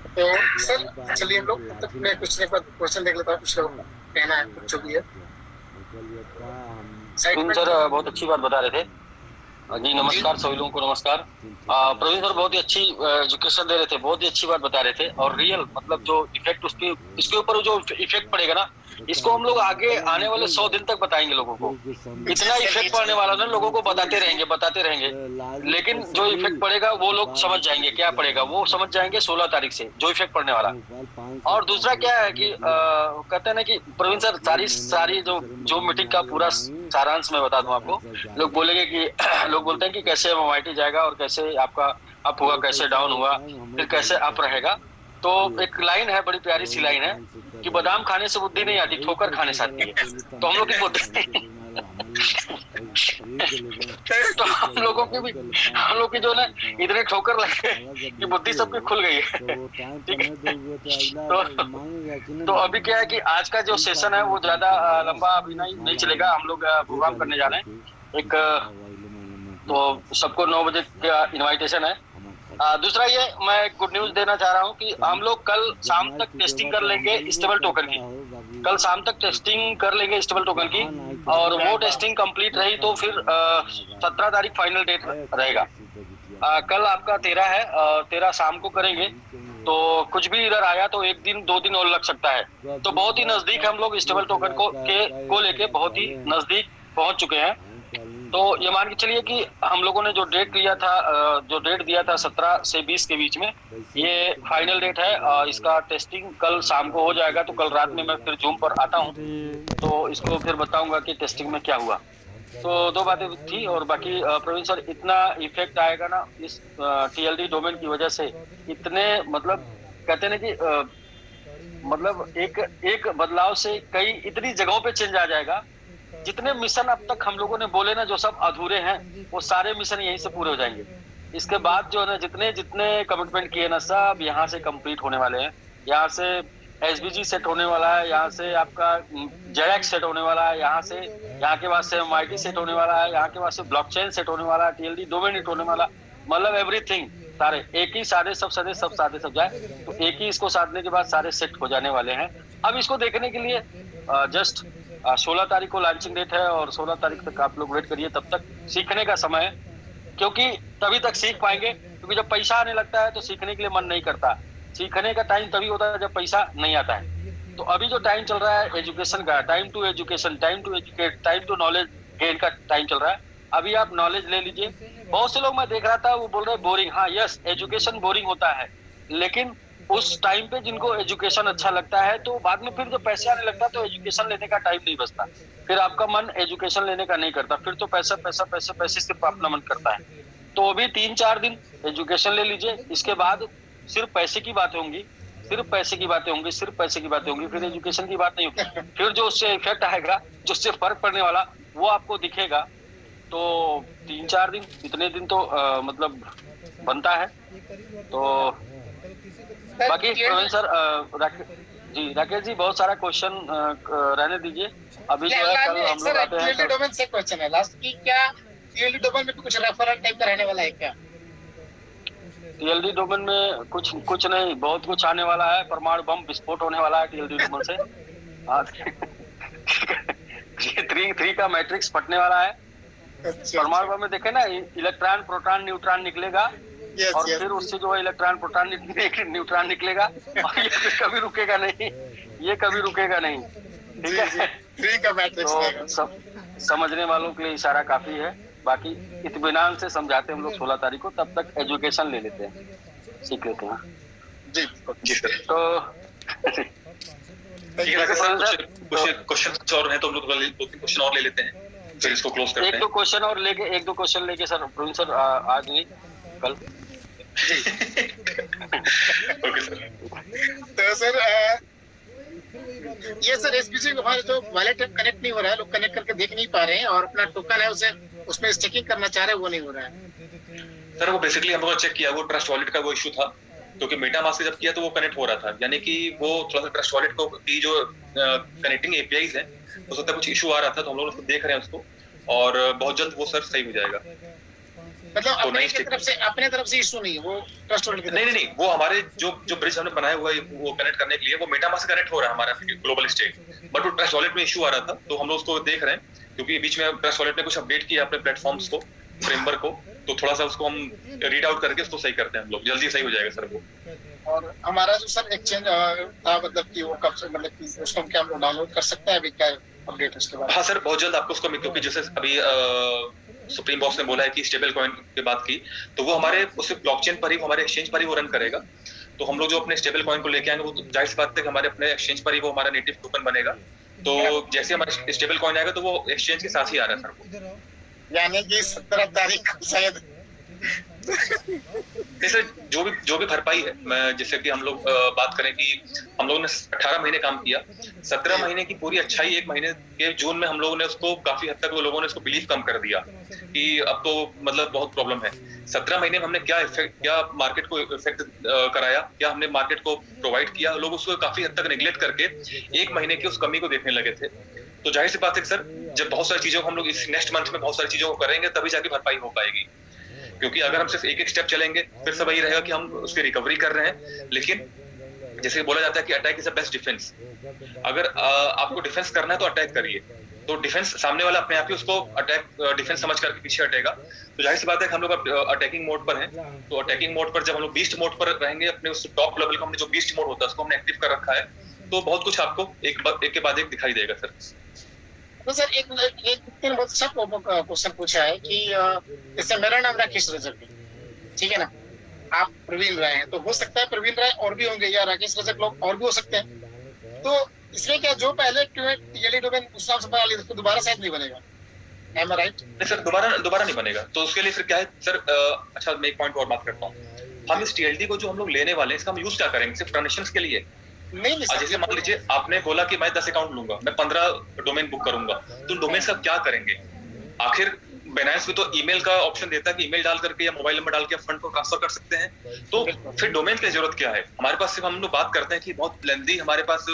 तो सर चलिए हम लोग तब तक मैं कुछ क्वेश्चन देख लेता हूँ, कुछ लोग कहना है कुछ भी है। सर बहुत अच्छी बात बता रहे थे जी। नमस्कार सभी लोगों को नमस्कार। प्रवीण सर बहुत ही अच्छी एजुकेशन दे रहे थे, बहुत ही अच्छी बात बता रहे थे, और रियल मतलब जो इफेक्ट इसके ऊपर जो इफेक्ट पड़ेगा ना, इसको हम लोग आगे आने वाले 100 दिन तक बताएंगे लोगों को। इतना इफेक्ट पड़ने वाला ना, लोगों को बताते रहेंगे, लेकिन जो इफेक्ट पड़ेगा वो लोग समझ जाएंगे। क्या पड़ेगा वो समझ जाएंगे 16 तारीख से जो इफेक्ट पड़ने वाला। और दूसरा क्या है कि कहते हैं ना कि प्रवीण सर सारी जो मीटिंग का पूरा सारांश मैं बता दूं आपको। लोग बोलेंगे कि लोग बोलते हैं कि कैसे MIT जाएगा और कैसे आपका अप हुआ, कैसे डाउन हुआ, फिर कैसे अप रहेगा। तो एक लाइन है, बड़ी प्यारी सी लाइन है कि बादाम खाने से बुद्धि नहीं आती, ठोकर खाने से आती है। तो हम लोग की बुद्धि तो हम लोग की जो ना इतने ठोकर लगे कि बुद्धि सबकी खुल गई है। ठीक है, तो अभी क्या है कि आज का जो सेशन है वो ज्यादा लंबा अभी नहीं चलेगा। हम लोग प्रोग्राम करने जा रहे हैं एक, तो सबको 9 बजे का इनविटेशन है। दूसरा ये मैं गुड न्यूज देना चाह रहा हूँ कि हम लोग कल शाम तक टेस्टिंग कर लेंगे स्टेबल टोकन की। कल शाम तक टेस्टिंग कर लेंगे स्टेबल टोकन की, और वो टेस्टिंग कंप्लीट रही तो फिर 17 तारीख फाइनल डेट रहेगा। कल आपका 13 है, 13 शाम को करेंगे। तो कुछ भी इधर आया तो 1 दिन 2 दिन और लग सकता है। तो बहुत ही नजदीक हम लोग स्टेबल टोकन को लेके बहुत ही नजदीक पहुंच चुके हैं। तो ये मान के चलिए कि हम लोगों ने जो डेट दिया था 17 से 20 के बीच में, ये फाइनल डेट है। इसका टेस्टिंग कल शाम को हो जाएगा। तो कल रात में मैं फिर जूम पर आता हूँ, तो इसको फिर बताऊंगा कि टेस्टिंग में क्या हुआ। तो 2 बातें थी। और बाकी प्रवीण सर इतना इफेक्ट आएगा ना इस TLD डोमेन की वजह से, इतने मतलब कहते हैं ना कि मतलब एक बदलाव से कई इतनी जगहों पे चेंज आ जाएगा। जितने मिशन अब तक हम लोगों ने बोले ना जो सब अधूरे हैं, वो सारे मिशन यहीं से पूरे हो जाएंगे। इसके बाद जो है ना जितने कमिटमेंट किए ना सब यहाँ से कंप्लीट होने वाले हैं। यहाँ से SBG सेट होने वाला है, यहाँ से आपका JX सेट होने वाला है, यहाँ के बाद से MIT सेट होने वाला है, यहाँ के बाद से ब्लॉकचेन सेट होने वाला है, TLD डोमेन हिट होने वाला, मतलब एवरीथिंग सारे एक ही सारे सब जाए, तो एक ही इसको साधने के बाद सारे सेट हो जाने वाले हैं। अब इसको देखने के लिए जस्ट 16 तारीख को लॉन्चिंग डेट है और 16 तारीख तक आप लोग वेट करिए, तब तक सीखने का समय है, क्योंकि तभी तक सीख पाएंगे, क्योंकि जब पैसा आने लगता है तो सीखने के लिए मन नहीं करता। सीखने का टाइम तभी होता है जब पैसा नहीं आता है। तो अभी जो टाइम चल रहा है एजुकेशन का, time to education, time to educate, time to knowledge gain का टाइम चल रहा है। अभी आप नॉलेज ले लीजिए। बहुत से लोग मैं देख रहा था वो बोल रहे बोरिंग, हाँ यस एजुकेशन बोरिंग होता है, लेकिन उस टाइम पे जिनको एजुकेशन अच्छा लगता है तो बाद में फिर जब पैसे आने लगता है तो एजुकेशन लेने का टाइम नहीं बचता, फिर आपका मन एजुकेशन लेने का नहीं करता, फिर तो पैसे सिर्फ अपना मन करता है। तो अभी 3-4 दिन एजुकेशन ले लीजिए, इसके बाद सिर्फ पैसे की बातें होंगी, फिर एजुकेशन की बात नहीं होगी। फिर जो उससे इफेक्ट आएगा, जो उससे फर्क पड़ने वाला वो आपको दिखेगा। तो 3-4 दिन, इतने दिन तो मतलब बनता है। तो बाकी सर राकेश जी बहुत सारा क्वेश्चन रहने दीजिए। अभी जो है कल हम लोग आते हैं डोमेन से क्वेश्चन है लास्ट की, क्या TLD डोमेन में कुछ रेफरल टाइप का रहने वाला है क्या? TLD डोमेन में कुछ नहीं, बहुत कुछ आने वाला है। परमाणु बम विस्फोट होने वाला है TLD डोमेन से। 3 का मैट्रिक्स फटने वाला है। परमाणु बम में देखे ना, इलेक्ट्रॉन प्रोटॉन न्यूट्रॉन निकलेगा और फिर उससे जो है इलेक्ट्रॉन प्रोटॉन न्यूट्रॉन निकलेगा और ये कभी रुकेगा नहीं, ठीक है। 3 का मैट्रिक्स तो सब समझने वालों के लिए इशारा काफी है। बाकी इत्मीनान से समझाते हैं हम लोग 16 तारीख को, तब तक एजुकेशन ले लेते हैं, सीख लेते हैं जी सर। तो ठीक है सर, कुछ और हैं तो हम लोग 2-3 क्वेश्चन और ले लेते हैं, फिर इसको क्लोज करते हैं। एक दो क्वेश्चन लेके सर प्रवीण सर आज नहीं कल। Okay sir. तो सर ये सर SBG को हमारे जो वॉलेट कनेक्ट नहीं हो रहा है, लोग कनेक्ट करके देख नहीं पा रहे हैं और अपना टोकन है उसे उसमें स्टेकिंग करना चाह रहे हैं, वो नहीं हो रहा है सर। वो बेसिकली हम लोगों ने चेक किया, वो ट्रस्ट वॉलेट का वो इशू था, क्योंकि मेटामास्क से जब किया तो वो कनेक्ट हो रहा था, यानी कि वो थोड़ा सा ट्रस्ट वॉलेट को की जो कनेक्टिंग APIs है हो सकता है कुछ इशू आ रहा था, तो हम लोग उसको देख रहे हैं उसको, और बहुत जल्द वो सर सही हो जाएगा। मतलब अपने तरफ से इशू नहीं है, वो ट्रस्ट वॉलेट की नहीं, वो हमारे जो ब्रिज हमने बनाया हुआ है वो कनेक्ट करने के लिए, वो मेटामास्क से कनेक्ट हो रहा है हमारा ग्लोबल स्टेट, बट वो ट्रस्ट वॉलेट में इशू आ रहा था, तो हम लोग उसको देख रहे हैं, क्योंकि बीच में ट्रस्ट वॉलेट ने कुछ अपडेट किया अपने प्लेटफॉर्म्स को, फ्रेमवर्क को, तो थोड़ा सा उसको हम रीड आउट करके उसको सही करते हैं हम लोग, जल्दी सही हो जाएगा सर वो। और हमारा जो सर एक्सचेंज था, मतलब कि वो कब से, मतलब कि उसको क्या हम डाउनलोड कर सकते हैं, अभी क्या अपडेट उसके बाद? हाँ सर, बहुत जल्द आपको उसको, क्योंकि जैसे अभी सुप्रीम बॉक्स ने बोला है कि स्टेबल कॉइन की बात की, तो वो हमारे उस ब्लॉकचेन पर ही, हमारे एक्सचेंज पर ही वो रन करेगा। तो हम लोग जो अपने स्टेबल कॉइन को लेके आएंगे, वो जाहिर सी बात है कि हमारे अपने एक्सचेंज पर ही वो हमारा नेटिव टोकन बनेगा। तो जैसे हमारा स्टेबल कॉइन आएगा तो वो एक्सचेंज के साथ ही आ रहा है सर वो, यानी कि 17 तारीख को शायद। सर जो भी भरपाई है, मैं जैसे कि हम लोग बात करें कि हम लोगों ने 18 महीने काम किया, 17 महीने की पूरी अच्छाई 1 महीने के जून में हम लोगों ने उसको काफी हद तक वो लोगों ने उसको बिलीव कम कर दिया कि अब तो मतलब बहुत प्रॉब्लम है। 17 महीने में हमने क्या मार्केट को इफेक्ट कराया, क्या हमने मार्केट को प्रोवाइड किया, लोग उसको काफी हद तक नेग्लेक्ट करके 1 महीने की उस कमी को देखने लगे थे। तो जाहिर सी बात है सर, जब बहुत सारी चीजों को हम लोग इस नेक्स्ट मंथ में बहुत सारी चीजों को करेंगे तभी जाके भरपाई हो पाएगी, क्योंकि अगर हम सिर्फ एक स्टेप चलेंगे फिर सब यही रहेगा कि हम उसकी रिकवरी कर रहे हैं। लेकिन जैसे बोला जाता है कि attack is the best defence, अगर आपको डिफेंस करना है तो अटैक करिए, तो डिफेंस सामने वाला अपने आप ही उसको अटैक डिफेंस समझ करके पीछे हटेगा। तो जाहिर सी बात है कि हम लोग अटैकिंग मोड पर हैं, तो अटैकिंग मोड पर जब हम लोग बीस्ट मोड पर रहेंगे, अपने उस टॉप लेवल का हमने जो बीस्ट मोड होता है उसको हमने एक्टिव कर रखा है, तो बहुत कुछ आपको एक के बाद एक दिखाई देगा सर। तो सर एक बहुत अच्छा क्वेश्चन पूछा है कि जैसे मेरा नाम राकेश रजक है, ठीक है ना, आप प्रवीण राय हैं, तो हो सकता है प्रवीण राय और भी होंगे या राकेश रजक लोग और भी हो सकते हैं, तो इसमें क्या जो पहले TLD डोमेन उस नाम से बना लिया तो दोबारा शायद नहीं बनेगा, am I right? नहीं सर, दोबारा नहीं बनेगा। तो उसके लिए फिर क्या है सर, अच्छा मैं एक पॉइंट और बात करता हूँ, हम इस TLD को जो हम लोग लेने वाले हैं इसका हम यूज क्या करेंगे, सिर्फ ट्रांजेक्शंस के लिए? नहीं जैसे मान लीजिए आपने बोला कि मैं 10 अकाउंट लूंगा, मैं 15 डोमेन बुक करूंगा, तो डोमेन का क्या करेंगे? आखिर Binance में तो ईमेल का ऑप्शन देता है कि ईमेल डाल करके या मोबाइल नंबर डाल के फंड को ट्रांसफर कर सकते हैं, तो फिर डोमेन की जरूरत क्या है? हमारे पास सिर्फ हम लोग बात करते हैं कि बहुत लेंथी हमारे पास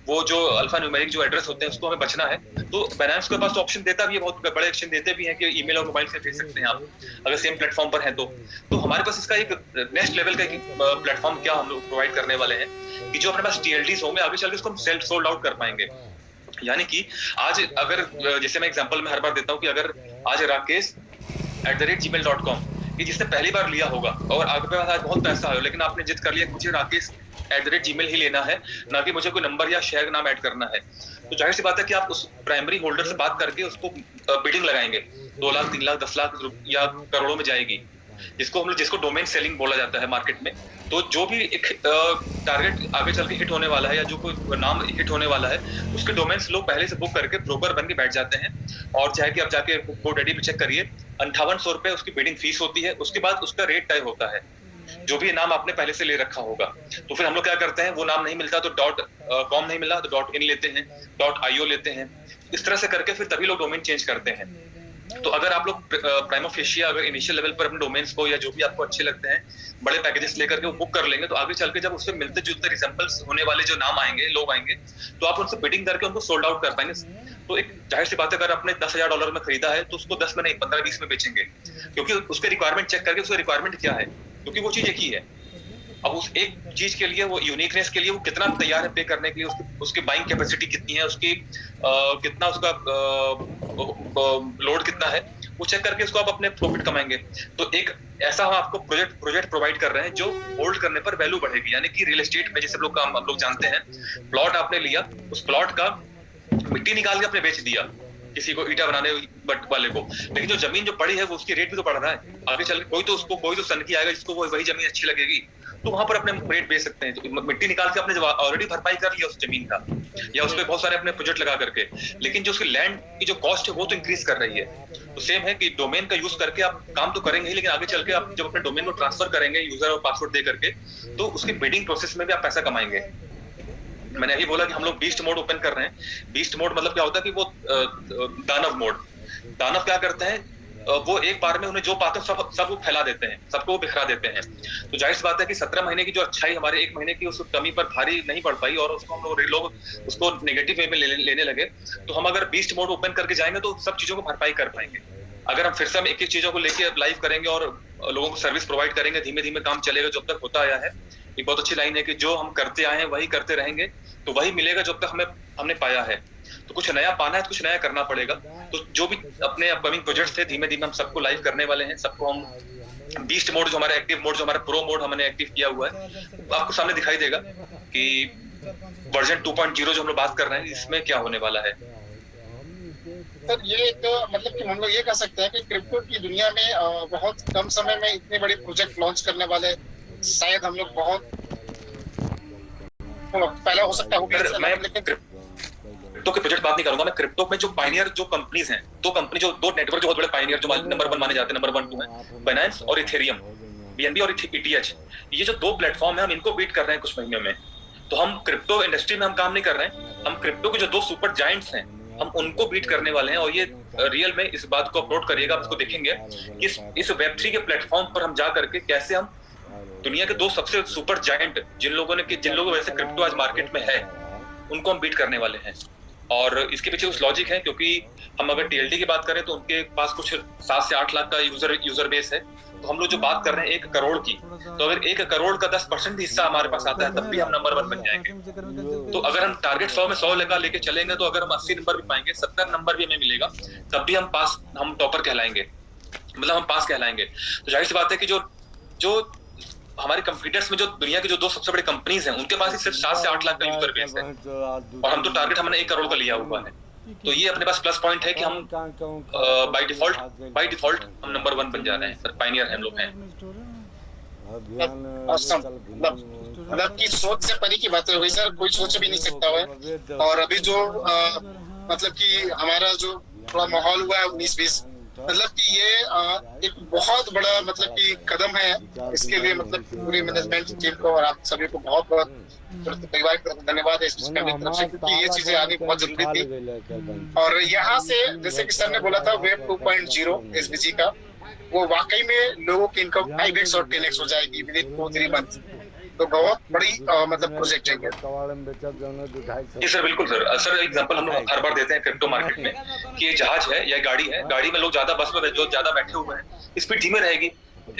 वो जो अल्फा न्यूमेरिक जो एड्रेस होते हैं उसको हमें बचना है, तो Binance के पास ऑप्शन देता भी है, बहुत बड़े ऑप्शन देते भी हैं कि ईमेल और मोबाइल से भेज सकते हैं आप अगर सेम प्लेटफॉर्म पर हैं तो हमारे पास इसका एक नेक्स्ट लेवल का प्लेटफॉर्म क्या हम लोग प्रोवाइड करने वाले हैं कि जो अपने पास TLDs होंगे आगे चल के उसको हम सेल्फ सोल्ड आउट कर पाएंगे। यानी कि आज अगर जैसे मैं एग्जांपल में हर बार देता हूं कि अगर आज rakesh@gmail.com ये जिसने पहली बार लिया होगा और आपके पास आज बहुत पैसा है लेकिन आपने जिद कर लिया मुझे rakesh@gmail ही लेना है, ना कि मुझे कोई नंबर या शेयर नाम ऐड करना है, तो जाहिर सी बात है कि आप उस प्राइमरी होल्डर से बात करके उसको बिडिंग लगाएंगे, 2 लाख 3 लाख 10 लाख या करोड़ों में जाएगी, जिसको डोमेन सेलिंग बोला जाता है मार्केट में। तो जो भी एक टारगेट आगे चल के हिट होने वाला है या जो कोई नाम हिट होने वाला है उसके डोमेन्स लोग पहले से बुक करके ब्रोकर बन के बैठ जाते हैं, और चाहे कि आप जाके GoDaddy पे चेक करिए 5800 रुपए उसकी बिडिंग फीस होती है, उसके बाद उसका रेट तय होता है जो भी नाम आपने पहले से ले रखा होगा। तो फिर हम लोग क्या करते हैं, वो नाम नहीं मिलता तो .com नहीं मिला तो .in लेते हैं, .io लेते हैं, इस तरह से करके फिर तभी लोग डोमेन चेंज करते हैं। तो अगर आप लोग प्राइमा फेशिया अगर इनिशियल लेवल पर अपने डोमेन्स को या जो भी आपको अच्छे लगते हैं बड़े पैकेजेस लेकर के वो बुक कर लेंगे, तो आगे चल के जब उससे मिलते जुलते रिजेंबल्स होने वाले जो नाम आएंगे, लोग आएंगे, तो आप उनसे बिडिंग करके उनको सोल्ड आउट कर पाएंगे। तो एक जाहिर सी बात है अगर आपने $10,000 में खरीदा है तो उसको 10 में नहीं 15-20 में बेचेंगे, क्योंकि उसके रिक्वायरमेंट चेक करके उसका रिक्वायरमेंट क्या है, क्योंकि वो चीज एक ही है। अब उस एक चीज के लिए वो यूनिकनेस के लिए वो कितना तैयार है पे करने के लिए, उसकी बाइंग कैपेसिटी कितनी है, उसकी कितना उसका लोड कितना है, वो चेक करके उसको आप अपने प्रॉफिट कमाएंगे। तो एक ऐसा हम आपको प्रोजेक्ट प्रोवाइड कर रहे हैं जो होल्ड करने पर वैल्यू बढ़ेगी, यानी कि रियल एस्टेट में जैसे हम लोग जानते हैं, प्लॉट आपने लिया, उस प्लॉट का मिट्टी निकाल के आपने बेच दिया किसी को ईटा बनाने वाले को, लेकिन जो जमीन जो पड़ी है वो उसकी रेट भी तो बढ़ रहा है, आगे चल कोई तो सनकी आएगा जिसको वही जमीन अच्छी लगेगी, तो वहां पर अपने रेट बेच सकते हैं। तो मिट्टी निकाल के आपने ऑलरेडी भरपाई कर लिया उस जमीन का, या उस पर बहुत सारे अपने प्रोजेक्ट लगा करके, लेकिन जो उसकी लैंड की जो कॉस्ट है वो तो इंक्रीज कर रही है। तो सेम है कि डोमेन का यूज करके आप काम तो करेंगे ही, लेकिन आगे चल के आप जब अपने डोमेन को ट्रांसफर करेंगे यूजर और पासवर्ड दे करके, तो उसकी बिडिंग प्रोसेस में भी आप पैसा कमाएंगे। मैंने अभी बोला कि हम लोग बीस्ट मोड ओपन कर रहे हैं। बीस्ट मोड मतलब क्या होता है कि वो दानव मोड, दानव क्या करते हैं, वो एक बार में उन्हें जो पाते हैं सब वो फैला देते हैं, सबको बिखरा देते हैं। तो जाहिर सी बात है कि 17 महीने की जो अच्छाई हमारे 1 महीने की उस कमी पर भारी नहीं पड़ पाई और उसको हम लोग उसको नेगेटिव वे में लेने लगे, तो हम अगर बीस्ट मोड ओपन करके जाएंगे तो सब चीजों को भरपाई कर पाएंगे। अगर हम फिर से हम एक चीजों को लेके लाइव करेंगे और लोगों को सर्विस प्रोवाइड करेंगे, धीमे धीमे काम चलेगा जब तक होता आया है। एक बहुत अच्छी लाइन है कि जो हम करते आए हैं वही करते रहेंगे, तो वही मिलेगा जब तक हमने पाया है। तो कुछ नया पाना है तो कुछ नया करना पड़ेगा। तो जो भी अपने अपकमिंग प्रोजेक्ट्स थे धीमे धीमे हम सबको लाइव करने वाले हैं। सबको हम बीस्ट मोड जो हमारा एक्टिव मोड, जो हमारा प्रो मोड हमने एक्टिव किया हुआ है, आपको सामने दिखाई देगा कि वर्जन 2.0 जो हम लोग बात कर रहे हैं इसमें क्या होने वाला है। सर ये तो मतलब कि हम लोग ये कह सकते हैं कि क्रिप्टो की दुनिया में बहुत कम समय में इतने बड़े प्रोजेक्ट लॉन्च करने वाले शायद हम लोग बहुत पहले हो सकता है। मैं क्रिप्टो के प्रोजेक्ट बात नहीं करूंगा, मैं क्रिप्टो में जो पायनियर जो कंपनीज हैं, दो नेटवर्क जो बहुत बड़े पायनियर जो नंबर 1 माने जाते हैं, नंबर 1 2 है बाइनेंस और इथेरियम, BNB और ETH। ये जो 2 प्लेटफॉर्म है हम इनको बीट कर रहे हैं कुछ महीनों में। तो हम क्रिप्टो इंडस्ट्री में हम काम नहीं कर रहे हैं, हम क्रिप्टो के जो 2 सुपर जायंट्स हैं हम उनको बीट करने वाले हैं। और ये रियल में इस बात को अपलोड करिएगा, आप इसको देखेंगे कि इस Web3 के प्लेटफॉर्म पर हम जा करके कैसे हम दुनिया के 2 सबसे सुपर जायंट जिन लोगों वैसे क्रिप्टो आज मार्केट में है उनको हम बीट करने वाले हैं। और इसके पीछे कुछ लॉजिक है, क्योंकि हम अगर TLD की बात करें तो उनके पास कुछ 7 से 8 लाख का यूजर बेस है। तो हम लोग जो बात कर रहे हैं 1 करोड़ की, तो अगर 1 करोड़ का 10% हिस्सा हमारे पास आता है तब भी हम नंबर 1 बन जाएंगे। तो अगर हम टारगेट 100 में 100 लेके चलेंगे तो अगर हम 80 नंबर भी पाएंगे, 70 नंबर भी हमें मिलेगा, तब भी हम टॉपर कहलाएंगे, मतलब हम पास कहलाएंगे। तो जाहिर सी बात है कि जो हमारे कंप्यूटर्स में जो दुनिया की जो 2 सबसे बड़ी कंपनीज हैं उनके पास ही सिर्फ 7 से 8 लाख का यूजर बेस है, और हम तो टारगेट हमने 1 करोड़ का लिया हुआ है। तो ये अपने पास प्लस पॉइंट है कि हम बाय डिफॉल्ट हम नंबर 1 बन जा रहे हैं, पायनियर हम लोग हैं। मतलब की सोच से परे की बातें हो गई सर, कोई सोच भी नहीं सकता है। और अभी जो मतलब कि हमारा जो थोड़ा माहौल हुआ है 19-20 मतलब कि ये एक बहुत बड़ा मतलब कि कदम है। इसके लिए मतलब पूरी मैनेजमेंट टीम को और आप सभी को बहुत बहुत परिवार की तरफ से धन्यवाद है इस फैमिली की तरफ से, क्योंकि ये चीजें आनी बहुत जरूरी थी। और यहाँ से जैसे कि सर ने बोला था वेब 2.0 SBG का, वो वाकई में लोगों की इनकम 5x और 10x हो जाएगी विद इन 2-3 मंथ। तो बहुत बड़ी मतलब प्रोजेक्ट है जी सर, बिल्कुल सर। सर एग्जांपल हम लोग हर बार देते हैं क्रिप्टो मार्केट में कि ये जहाज है या गाड़ी है, गाड़ी में लोग ज्यादा बस में जो ज्यादा बैठे हुए हैं स्पीड धीमे रहेगी।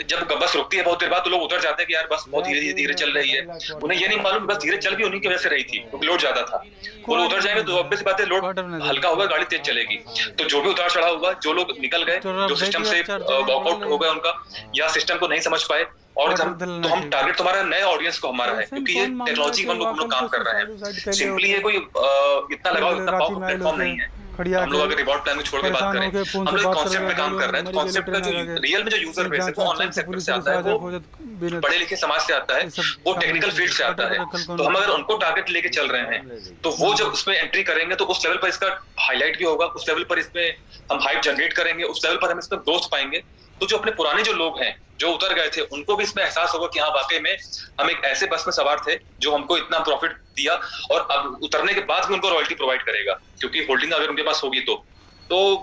जब बस रुकती है बहुत देर बाद तो लोग उतर जाते हैं कि यार बस बहुत धीरे धीरे चल रही है। उन्हें ये नहीं मालूम बस धीरे चल भी उन्हीं की वजह से रही थी क्योंकि लोड ज्यादा था। वो लोग उतर जाएंगे तो ऑब्वियस बात है लोड हल्का होगा, गाड़ी तेज चलेगी। तो जो भी उतार चढ़ाव हुआ, जो लोग निकल गए, जो सिस्टम से वॉकआउट हो गया उनका या सिस्टम को नहीं समझ पाए, और हम टारगेट तुम्हारा नए ऑडियंस को हमारा है क्योंकि ये टेक्नोलॉजी हम लोग काम कर रहे हैं। सिंपली ये कोई इतना लगाओ इतना पावरफुल प्लेटफॉर्म नहीं है। हम लोग अगर रिवॉर्ड प्लान को छोड़ के बात करें, हम लोग कॉन्सेप्ट पे काम कर रहे हैं। तो कॉन्सेप्ट का जो रियल में जो यूजर बेस है वो ऑनलाइन सेक्टर से आता है, वो पढ़े लिखे समाज से आता है, वो टेक्निकल फील्ड से आता है। तो हम अगर उनको टारगेट लेके चल रहे हैं तो वो जब उसमें एंट्री करेंगे तो उस लेवल पर इसका हाईलाइट भी होगा, उस लेवल पर इसमें हम हाइप जनरेट करेंगे, उस लेवल पर हम इसमें ग्रोथ पाएंगे। तो जो अपने पुराने जो लोग हैं जो उतर गए थे उनको भी इसमें एहसास होगा कि हाँ वाकई में हम एक ऐसे बस में सवार थे जो हमको इतना प्रॉफिट दिया, और अब उतरने के बाद भी उनको रॉयल्टी प्रोवाइड करेगा क्योंकि होल्डिंग अगर उनके पास होगी तो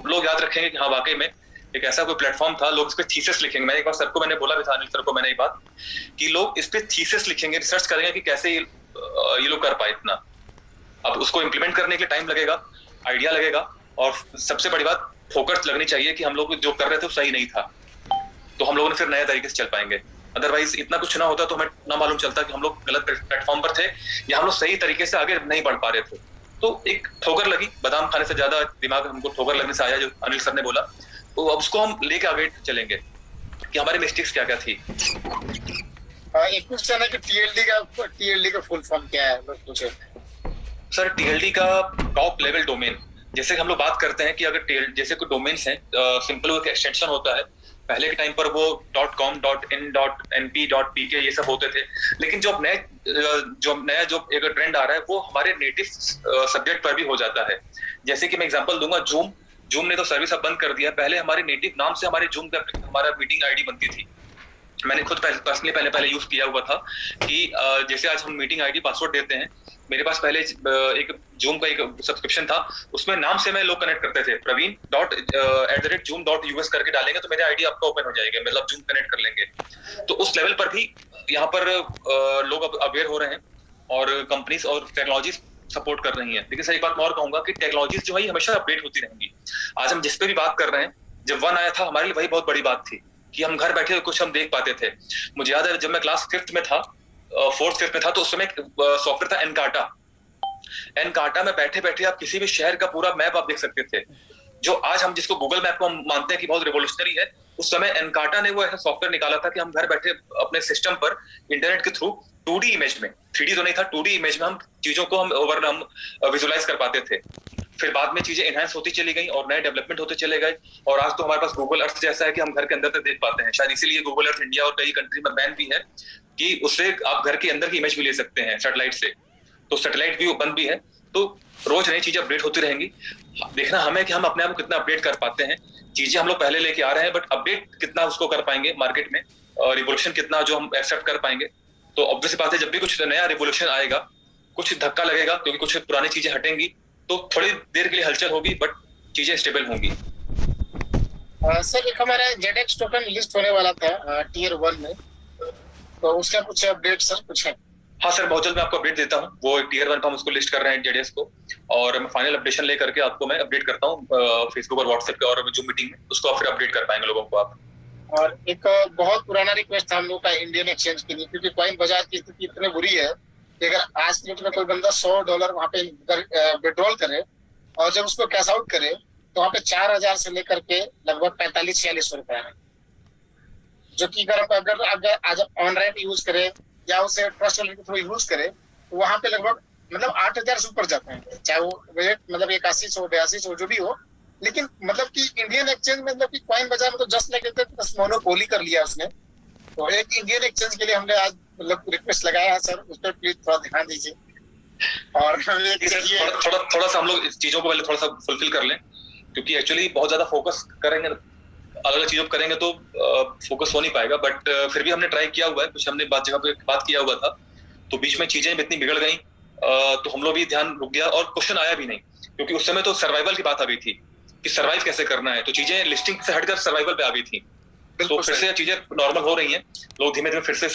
लोग याद रखेंगे कि हाँ वाकई में एक ऐसा कोई प्लेटफॉर्म था। लोग इस पे थीसिस लिखेंगे। मैं एक बार सर को मैंने बोला भी था, अनिल सर को मैंने ये बात कि लोग इस पे थीसिस लिखेंगे, रिसर्च करेंगे कि कैसे ये लोग कर पाए इतना। अब उसको इम्प्लीमेंट करने के लिए टाइम लगेगा, आइडिया लगेगा, और सबसे बड़ी बात फोकस लगनी चाहिए कि हम लोग जो कर रहे थे वो सही नहीं था, तो हम लोगों ने फिर नए तरीके से चल पाएंगे। अदरवाइज इतना कुछ ना होता तो हमें ना मालूम चलता कि हम लोग गलत प्लेटफॉर्म पर थे या हम लोग सही तरीके से आगे नहीं बढ़ पा रहे थे। तो एक ठोकर लगी, बादाम खाने से ज्यादा दिमाग हमको ठोकर लगने से आया, जो अनिल सर ने बोला। तो अब उसको हम लेके आगे चलेंगे कि हमारी मिस्टेक्स क्या क्या थी। एक क्वेश्चन है कि TLD का फुल फॉर्म क्या है, पूछे सर। TLD का टॉप लेवल डोमेन, जैसे हम लोग बात करते हैं कि अगर जैसे कोई डोमेन्स हैं, सिंपल एक एक्सटेंशन होता है। पहले के टाइम पर वो .com, .in, .np, .pk ये सब होते थे, लेकिन जो नया एक ट्रेंड आ रहा है वो हमारे नेटिव सब्जेक्ट पर भी हो जाता है। जैसे कि मैं एग्जांपल दूंगा, जूम ने तो सर्विस अब बंद कर दिया। पहले हमारे नेटिव नाम से हमारे जूम का हमारा मीटिंग आईडी बनती थी। मैंने खुद पर्सनली पहले यूज किया हुआ था कि जैसे आज हम मीटिंग आईडी पासवर्ड देते हैं, मेरे पास पहले एक जूम का एक सब्सक्रिप्शन था, उसमें नाम से मैं लोग कनेक्ट करते थे, praveen.@zoom.us करके डालेंगे तो मेरी आईडी आपका ओपन हो जाएगी, मतलब जूम कनेक्ट कर लेंगे। तो उस लेवल पर भी यहाँ पर लोग अब अवेयर हो रहे हैं और कंपनीज और टेक्नोलॉजी सपोर्ट कर रही हैं। लेकिन सही बात मैं और कहूंगा कि टेक्नोलॉजीज जो है हमेशा अपडेट होती रहेंगी। आज हम जिस पे भी बात कर रहे हैं, जब 1 आया था हमारे लिए वही बहुत बड़ी बात थी कि हम घर बैठे कुछ हम देख पाते थे। मुझे याद है जब मैं क्लास 5th में था, 4th 5th में था, तो उस समय सॉफ्टवेयर था एनकार्टा में बैठे बैठे आप किसी भी शहर का पूरा मैप आप देख सकते थे। जो आज हम जिसको गूगल मैप को हम मानते हैं कि बहुत रिवोल्यूशनरी है, उस समय एनकार्टा ने वो ऐसा सॉफ्टवेयर निकाला था कि हम घर बैठे अपने सिस्टम पर इंटरनेट के थ्रू 2D इमेज में, 3D तो नहीं था, 2D इमेज में हम चीजों को हम विजुअलाइज कर पाते थे। फिर बाद में चीजें एनहांस होती चली गई और नए डेवलपमेंट होते चले गए, और आज तो हमारे पास गूगल अर्थ जैसा है कि हम घर के अंदर तक देख पाते हैं। शायद इसीलिए गूगल अर्थ इंडिया और कई कंट्री में बैन भी है कि उससे आप घर के अंदर की इमेज भी ले सकते हैं सैटेलाइट से। तो सैटेलाइट व्यू बंद भी है। तो रोज नई चीजें अपडेट होती रहेंगी। देखना हमें कि हम अपने आप को कितना अपडेट कर पाते हैं। चीजें हम लोग पहले लेके आ रहे हैं, बट अपडेट कितना उसको कर पाएंगे मार्केट में, और रिवोल्यूशन कितना जो हम एक्सेप्ट कर पाएंगे। तो ऑब्वियस बात है जब भी कुछ नया रिवोल्यूशन आएगा कुछ धक्का लगेगा, क्योंकि कुछ पुरानी चीजें हटेंगी तो थोड़ी देर के लिए हलचल होगी, बट चीजें स्टेबल होंगी। सर एक हमारा ZX टोकन लिस्ट होने वाला था Tier 1 में, तो उसका कुछ अपडेट सर कुछ है? हाँ सर, बहुत जल्द मैं आपको अपडेट देता हूँ। वो Tier 1 पर हम उसको लिस्ट कर रहे हैं ZS को, और मैं फाइनल अपडेशन लेकर के आपको मैं अपडेट करता हूँ फेसबुक और व्हाट्सएप पे और जूम मीटिंग में, उसको फिर अपडेट कर पाएंगे लोगों को आप। और एक बहुत पुराना रिक्वेस्ट था हम लोग का इंडियन एक्सचेंज के लिए, क्योंकि कॉइन बाजार की स्थिति इतनी बुरी है कि अगर आज के डेट में कोई बंदा $100 वहाँ पे विड्रॉल करे और जब उसको कैश आउट करे तो वहाँ पे 4000 से लेकर के लगभग 45-46 रुपए है, जो कि अगर आज ऑनलाइन यूज करे या उसे ट्रस्ट वॉलेट के थ्रू यूज करे तो वहाँ पे लगभग मतलब 8000 से ऊपर जाते हैं, चाहे वो रेट मतलब 8100 8200 जो भी हो। लेकिन मतलब कि इंडियन एक्सचेंज में मतलब कि कॉइन बाजार में तो जस्ट लाइक मोनोपोली कर लिया उसने। तो एक इंडियन एक्सचेंज के लिए हमने आज मतलब रिक्वेस्ट लगाया है सर, उस पर प्लीज थोड़ा ध्यान दीजिए। और थोड़ा सा हम लोग इस चीजों को पहले थोड़ा सा फुलफिल कर लें, क्योंकि एक्चुअली बहुत ज्यादा फोकस करेंगे अलग अलग चीजों पर करेंगे तो फोकस हो नहीं पाएगा, बट फिर भी हमने ट्राई किया हुआ है, कुछ हमने जगह पे बात किया हुआ था, तो बीच में चीजें इतनी बिगड़ गई तो हम लोग भी ध्यान रुक गया और क्वेश्चन आया भी नहीं, क्योंकि उस समय तो सर्वाइवल की बात आ गई थी कि सर्वाइव कैसे करना है, तो चीजें लिस्टिंग से हटकर सर्वाइवल पे आ गई थी। तो फिर से चीजें नॉर्मल हो रही हैं, लोग धीमे धीमे फिर से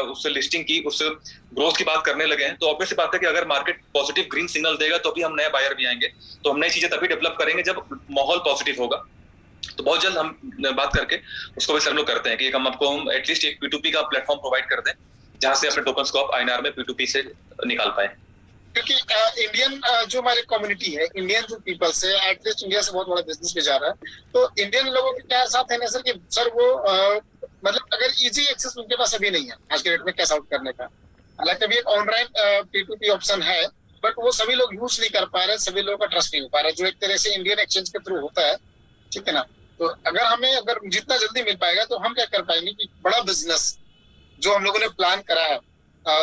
उससे लिस्टिंग की, उससे ग्रोथ की बात करने लगे हैं। तो ऑब्वियस बात है कि अगर मार्केट पॉजिटिव ग्रीन सिग्नल देगा तो भी हम नए बायर भी आएंगे, तो हम नई चीजें तभी डेवलप करेंगे जब माहौल पॉजिटिव होगा। तो बहुत जल्द हम बात करके उसको भी सर लोग करते हैं कि हम आपको एटलीस्ट एक P2P का प्लेटफॉर्म प्रोवाइड कर दें जहां से अपने टोकन्स को आप INR में P2P से निकाल पाए। क्योंकि इंडियन जो हमारी कम्युनिटी है, इंडियन जो पीपल्स है, एटलीस्ट इंडिया से बहुत बड़ा बिजनेस में जा रहा है, तो इंडियन लोगों के क्या साथ है ना सर कि सर वो मतलब अगर इजी एक्सेस उनके पास अभी नहीं है आज के डेट में कैश आउट करने का। हालांकि अभी एक ऑनलाइन P2P ऑप्शन है, बट वो सभी लोग यूज नहीं कर पा रहे, सभी लोगों का ट्रस्ट नहीं हो पा रहा है, जो एक तरह से इंडियन एक्सचेंज के थ्रू होता है, ठीक है ना। तो अगर जितना जल्दी मिल पाएगा तो हम क्या कर पाएंगे कि बड़ा बिजनेस जो हम लोगों ने प्लान करा है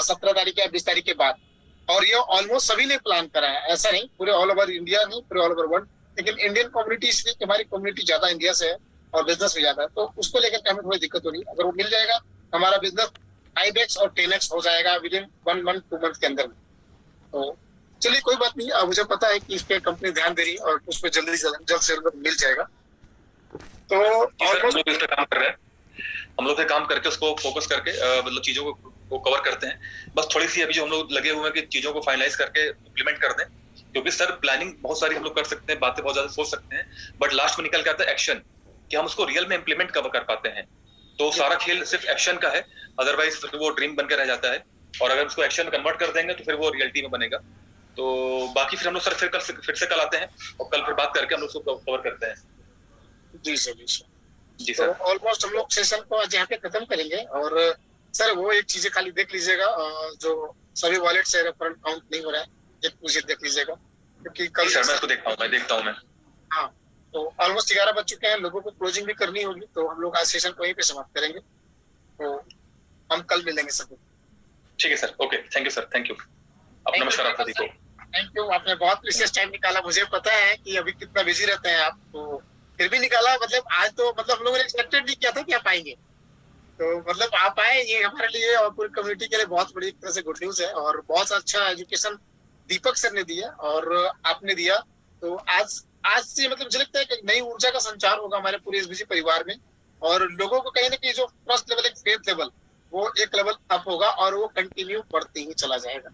17 तारीख या 20 तारीख के बाद, और ये ऑलमोस्ट सभी ने प्लान करा है, ऐसा नहीं पूरे ऑल ओवर इंडिया नहीं, पूरे ऑल ओवर वर्ल्ड, लेकिन इंडियन कम्युनिटी इसलिए कि हमारी कम्युनिटी ज्यादा इंडिया से है और बिजनेस भी ज्यादा है, तो उसको लेकर हमें थोड़ी दिक्कत हो रही है। अगर वो मिल जाएगा हमारा बिजनेस 5x और 10x हो जाएगा विद इन 1 मंथ 2 मंथ के अंदर। तो चलिए कोई बात नहीं, मुझे पता है कि इस पे कंपनी ध्यान दे रही है और उस पर जल्द से जल्द मिल जाएगा। तो हम लोग इस पे काम कर रहे हैं, हम लोग काम करके उसको फोकस करके मतलब चीजों को कवर करते हैं। बस थोड़ी सी अभी जो हम लोग लगे हुए हैं कि चीजों को फाइनलाइज करके इम्प्लीमेंट कर दें, क्योंकि सर प्लानिंग बहुत सारी हम लोग कर सकते हैं, बातें बहुत ज्यादा सोच सकते हैं, बट लास्ट में निकल के आता है एक्शन, कि हम उसको रियल में इम्प्लीमेंट कब कर पाते हैं। तो सारा खेल सिर्फ एक्शन का है, अदरवाइज फिर वो ड्रीम बनकर रह जाता है, और अगर उसको एक्शन में कन्वर्ट कर देंगे तो फिर वो रियलिटी में बनेगा। तो बाकी फिर हम लोग सर फिर से कल आते हैं और कल फिर बात करके हम लोग उसको कवर करते हैं। जी सर, जी सर, जी सर। तो ऑलमोस्ट हम लोग सेशन को आज यहाँ पे खत्म करेंगे। और सर वो एक चीजें खाली देख लीजिएगा, जो सभी वॉलेट से रेफरल काउंट नहीं हो रहा है, एक मुझे देख लीजिएगा, क्योंकि कल सर मैं इसको देखता हूँ मैं। हाँ, तो ऑलमोस्ट 11 बज चुके हैं, लोगों को क्लोजिंग भी करनी होगी, तो हम लोग आज सेशन को यहीं पे समाप्त करेंगे। तो हम कल मिलेंगे सबको। ठीक है sir, okay, thank you sir, thank you. अब नमस्कार आप सभी को। थैंक यू, आपने बहुत प्रीशियस टाइम निकाला, मुझे पता है कि अभी कितना बिजी रहते हैं आप, तो फिर भी निकाला। मतलब आज तो मतलब हम लोगों ने एक्सपेक्टेड नहीं किया था कि आप आएंगे, तो मतलब आप आए, ये हमारे लिए और पूरी कम्युनिटी के लिए बहुत बड़ी तरह से गुड न्यूज है। और बहुत अच्छा एजुकेशन दीपक सर ने दिया और आपने दिया, तो आज से मतलब मुझे लगता है कि नई ऊर्जा का संचार होगा हमारे पूरे SBG परिवार में, और लोगों को कहीं ना कहीं जो फर्स्ट लेवल एक फेथ लेवल वो एक लेवल अप होगा और वो कंटिन्यू बढ़ते ही चला जाएगा।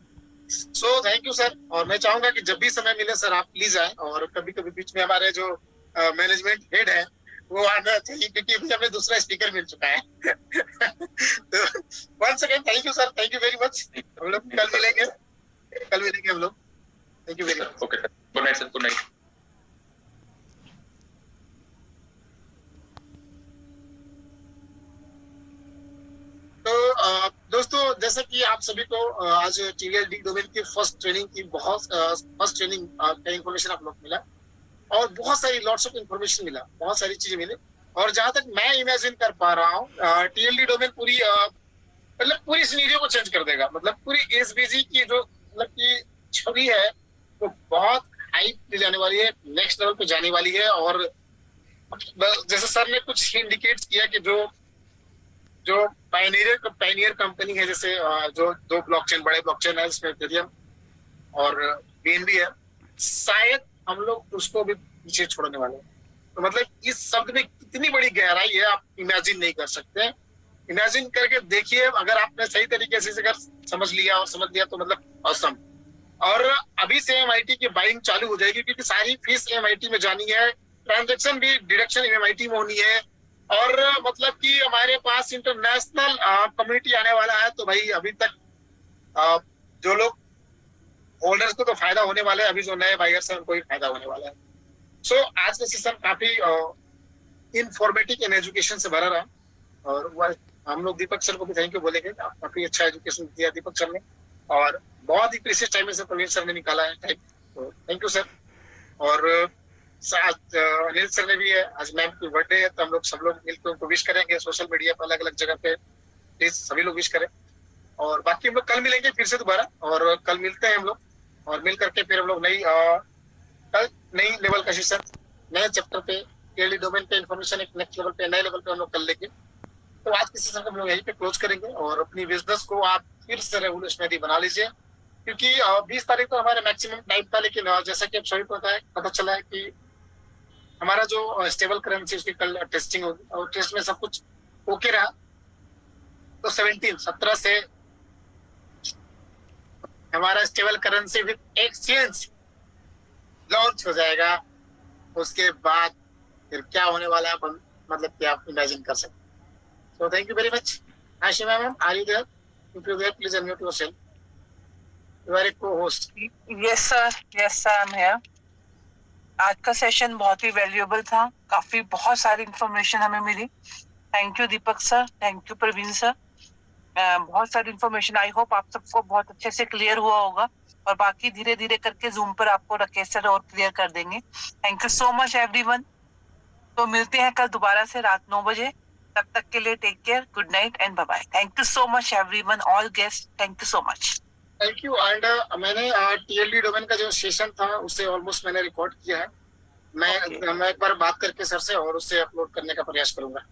सो थैंक यू सर, और मैं चाहूंगा कि जब भी समय मिले सर आप प्लीज आए, और कभी कभी बीच में हमारे जो मैनेजमेंट हेड है वो आना चाहिए, क्योंकि अभी हमें दूसरा स्पीकर मिल चुका है। तो once again thank you sir, thank you very much. हम लोग कल मिलेंगे हम लोग। Thank you very much. Okay sir, good night sir, good night. तो दोस्तों, जैसा कि आप सभी को आज TLD डोमेन की फर्स्ट ट्रेनिंग का इंफॉर्मेशन आप लोग मिला, और बहुत सारी लॉट्स ऑफ इंफॉर्मेशन मिला, बहुत सारी चीजें मिली। और जहां तक मैं इमेजिन कर पा रहा हूँ, TLD डोमेन पूरी सिनेरियो को चेंज कर देगा। मतलब पूरी SBG की जो मतलब की छवि है वो बहुत हाई ले जाने वाली है, नेक्स्ट लेवल पे जाने वाली है। और जैसे सर ने कुछ इंडिकेट किया कि जो पायनियर कंपनी है, जैसे जो 2 ब्लॉकचेन बड़े ब्लॉकचेन है, इसमें इथेरियम और BNB है, शायद हम लोग उसको भी पीछे छोड़ने वाले हैं। तो मतलब इस शब्द में कितनी बड़ी गहराई है आप इमेजिन नहीं कर सकते। इमेजिन करके देखिए, अगर आपने सही तरीके से अगर समझ लिया तो मतलब ऑसम। और अभी से MIT की बाइंग चालू हो जाएगी, क्योंकि सारी फीस MIT में जानी है, ट्रांजेक्शन भी डिडक्शन MIT में होनी है, और मतलब कि हमारे पास इंटरनेशनल कम्युनिटी आने वाला है। तो भाई अभी तक जो लोग होल्डर्स को तो फायदा होने वाला है, अभी जो नए बायर्स हैं उनको भी फायदा होने वाला है। सो आज का सेशन काफी इंफॉर्मेटिव एंड एजुकेशन से भरा रहा, और हम लोग दीपक सर को भी थैंक यू बोलेंगे, काफी अच्छा एजुकेशन दिया दीपक सर ने, और बहुत ही प्रीशियस टाइम से प्रवीण सर ने निकाला है, तो थैंक यू सर। और अनिल सर ने भी है, आज मैम की बर्थडे है, तो हम लोग सब लोग मिलकर उनको विश करेंगे सोशल मीडिया पर अलग अलग जगह पे, प्लीज सभी लोग विश करें। और बाकी हम लोग कल मिलेंगे फिर से दोबारा, और कल मिलते हैं हम लोग, और मिल करके फिर हम लोग नई लेवल का सेशन, नए चैप्टर पे टीएलडी डोमेन पे इन्फॉर्मेशन एक नेक्स्ट लेवल पे, नए लेवल पे हम लोग कर लेंगे। तो आज की सेशन को हम लोग यहीं पे क्लोज करेंगे और अपनी बिजनेस को आप फिर से रेवोल्यूशनरी बना लीजिए, क्योंकि 20 तारीख तो हमारे मैक्सिमम टाइम था, लेकिन जैसा कि अब सभी पता चला है कि हमारा जो स्टेबल करेंसी उसकी कल टेस्टिंग होगी और टेस्ट में सब कुछ ओके रहा तो 17 से हमारा stable currency with exchange launch हो जाएगा। उसके बाद फिर क्या होने वाला है अपन मतलब कि आप इमेजिन कर सकते। So thank you very much. Ashima ma'am, are you there? If you're there, please unmute yourself. You are a co-host. Yes sir, yes sir, I'm here. आज का सेशन बहुत ही वैल्यूएबल था, काफी बहुत सारी इंफॉर्मेशन हमें मिली। Thank you Deepak sir, thank you Praveen sir. बहुत सारी इंफॉर्मेशन, आई होप आप सबको बहुत अच्छे से क्लियर हुआ होगा और बाकी धीरे धीरे करके जूम पर आपको राकेश सर और क्लियर कर देंगे। Thank you so much everyone. तो मिलते हैं कल दोबारा से रात 9 बजे। तब तक के लिए take care, good night and bye bye. Thank you so much everyone, all guest, thank you so much. Thank you. And मैंने टीएलडी डोमेन का जो सेशन था उसे ऑलमोस्ट मैंने रिकॉर्ड किया है। मैं एक बार बात करके सर से और उससे अपलोड करने का प्रयास करूंगा।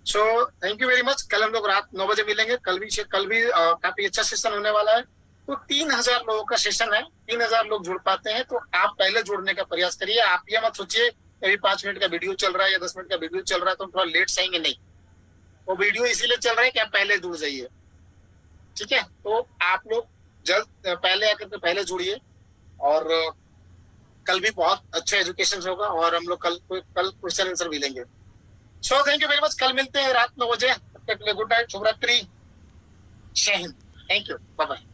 So thank you very much. कल हम लोग रात 9 बजे मिलेंगे। कल भी काफी अच्छा सेशन होने वाला है। तो 3000 लोगों का सेशन है, 3000 लोग जुड़ पाते हैं तो आप पहले जुड़ने का प्रयास करिए। आप ये मत सोचिए अभी 5 मिनट का वीडियो चल रहा है या 10 मिनट का वीडियो चल रहा है तो हम थोड़ा लेट से आएंगे, नहीं। वो वीडियो इसीलिए चल रहा है कि आप पहले जुड़ जाइए, ठीक है। तो आप लोग जल्द पहले आकर के पहले जुड़िए और कल भी बहुत अच्छा एजुकेशन होगा और हम लोग कल क्वेश्चन आंसर भी लेंगे। So thank you very much. कल मिलते हैं रात 9 बजे। तब तक के लिए गुड नाइट, शुभ रात्रि, जय Hind. Thank you, bye bye.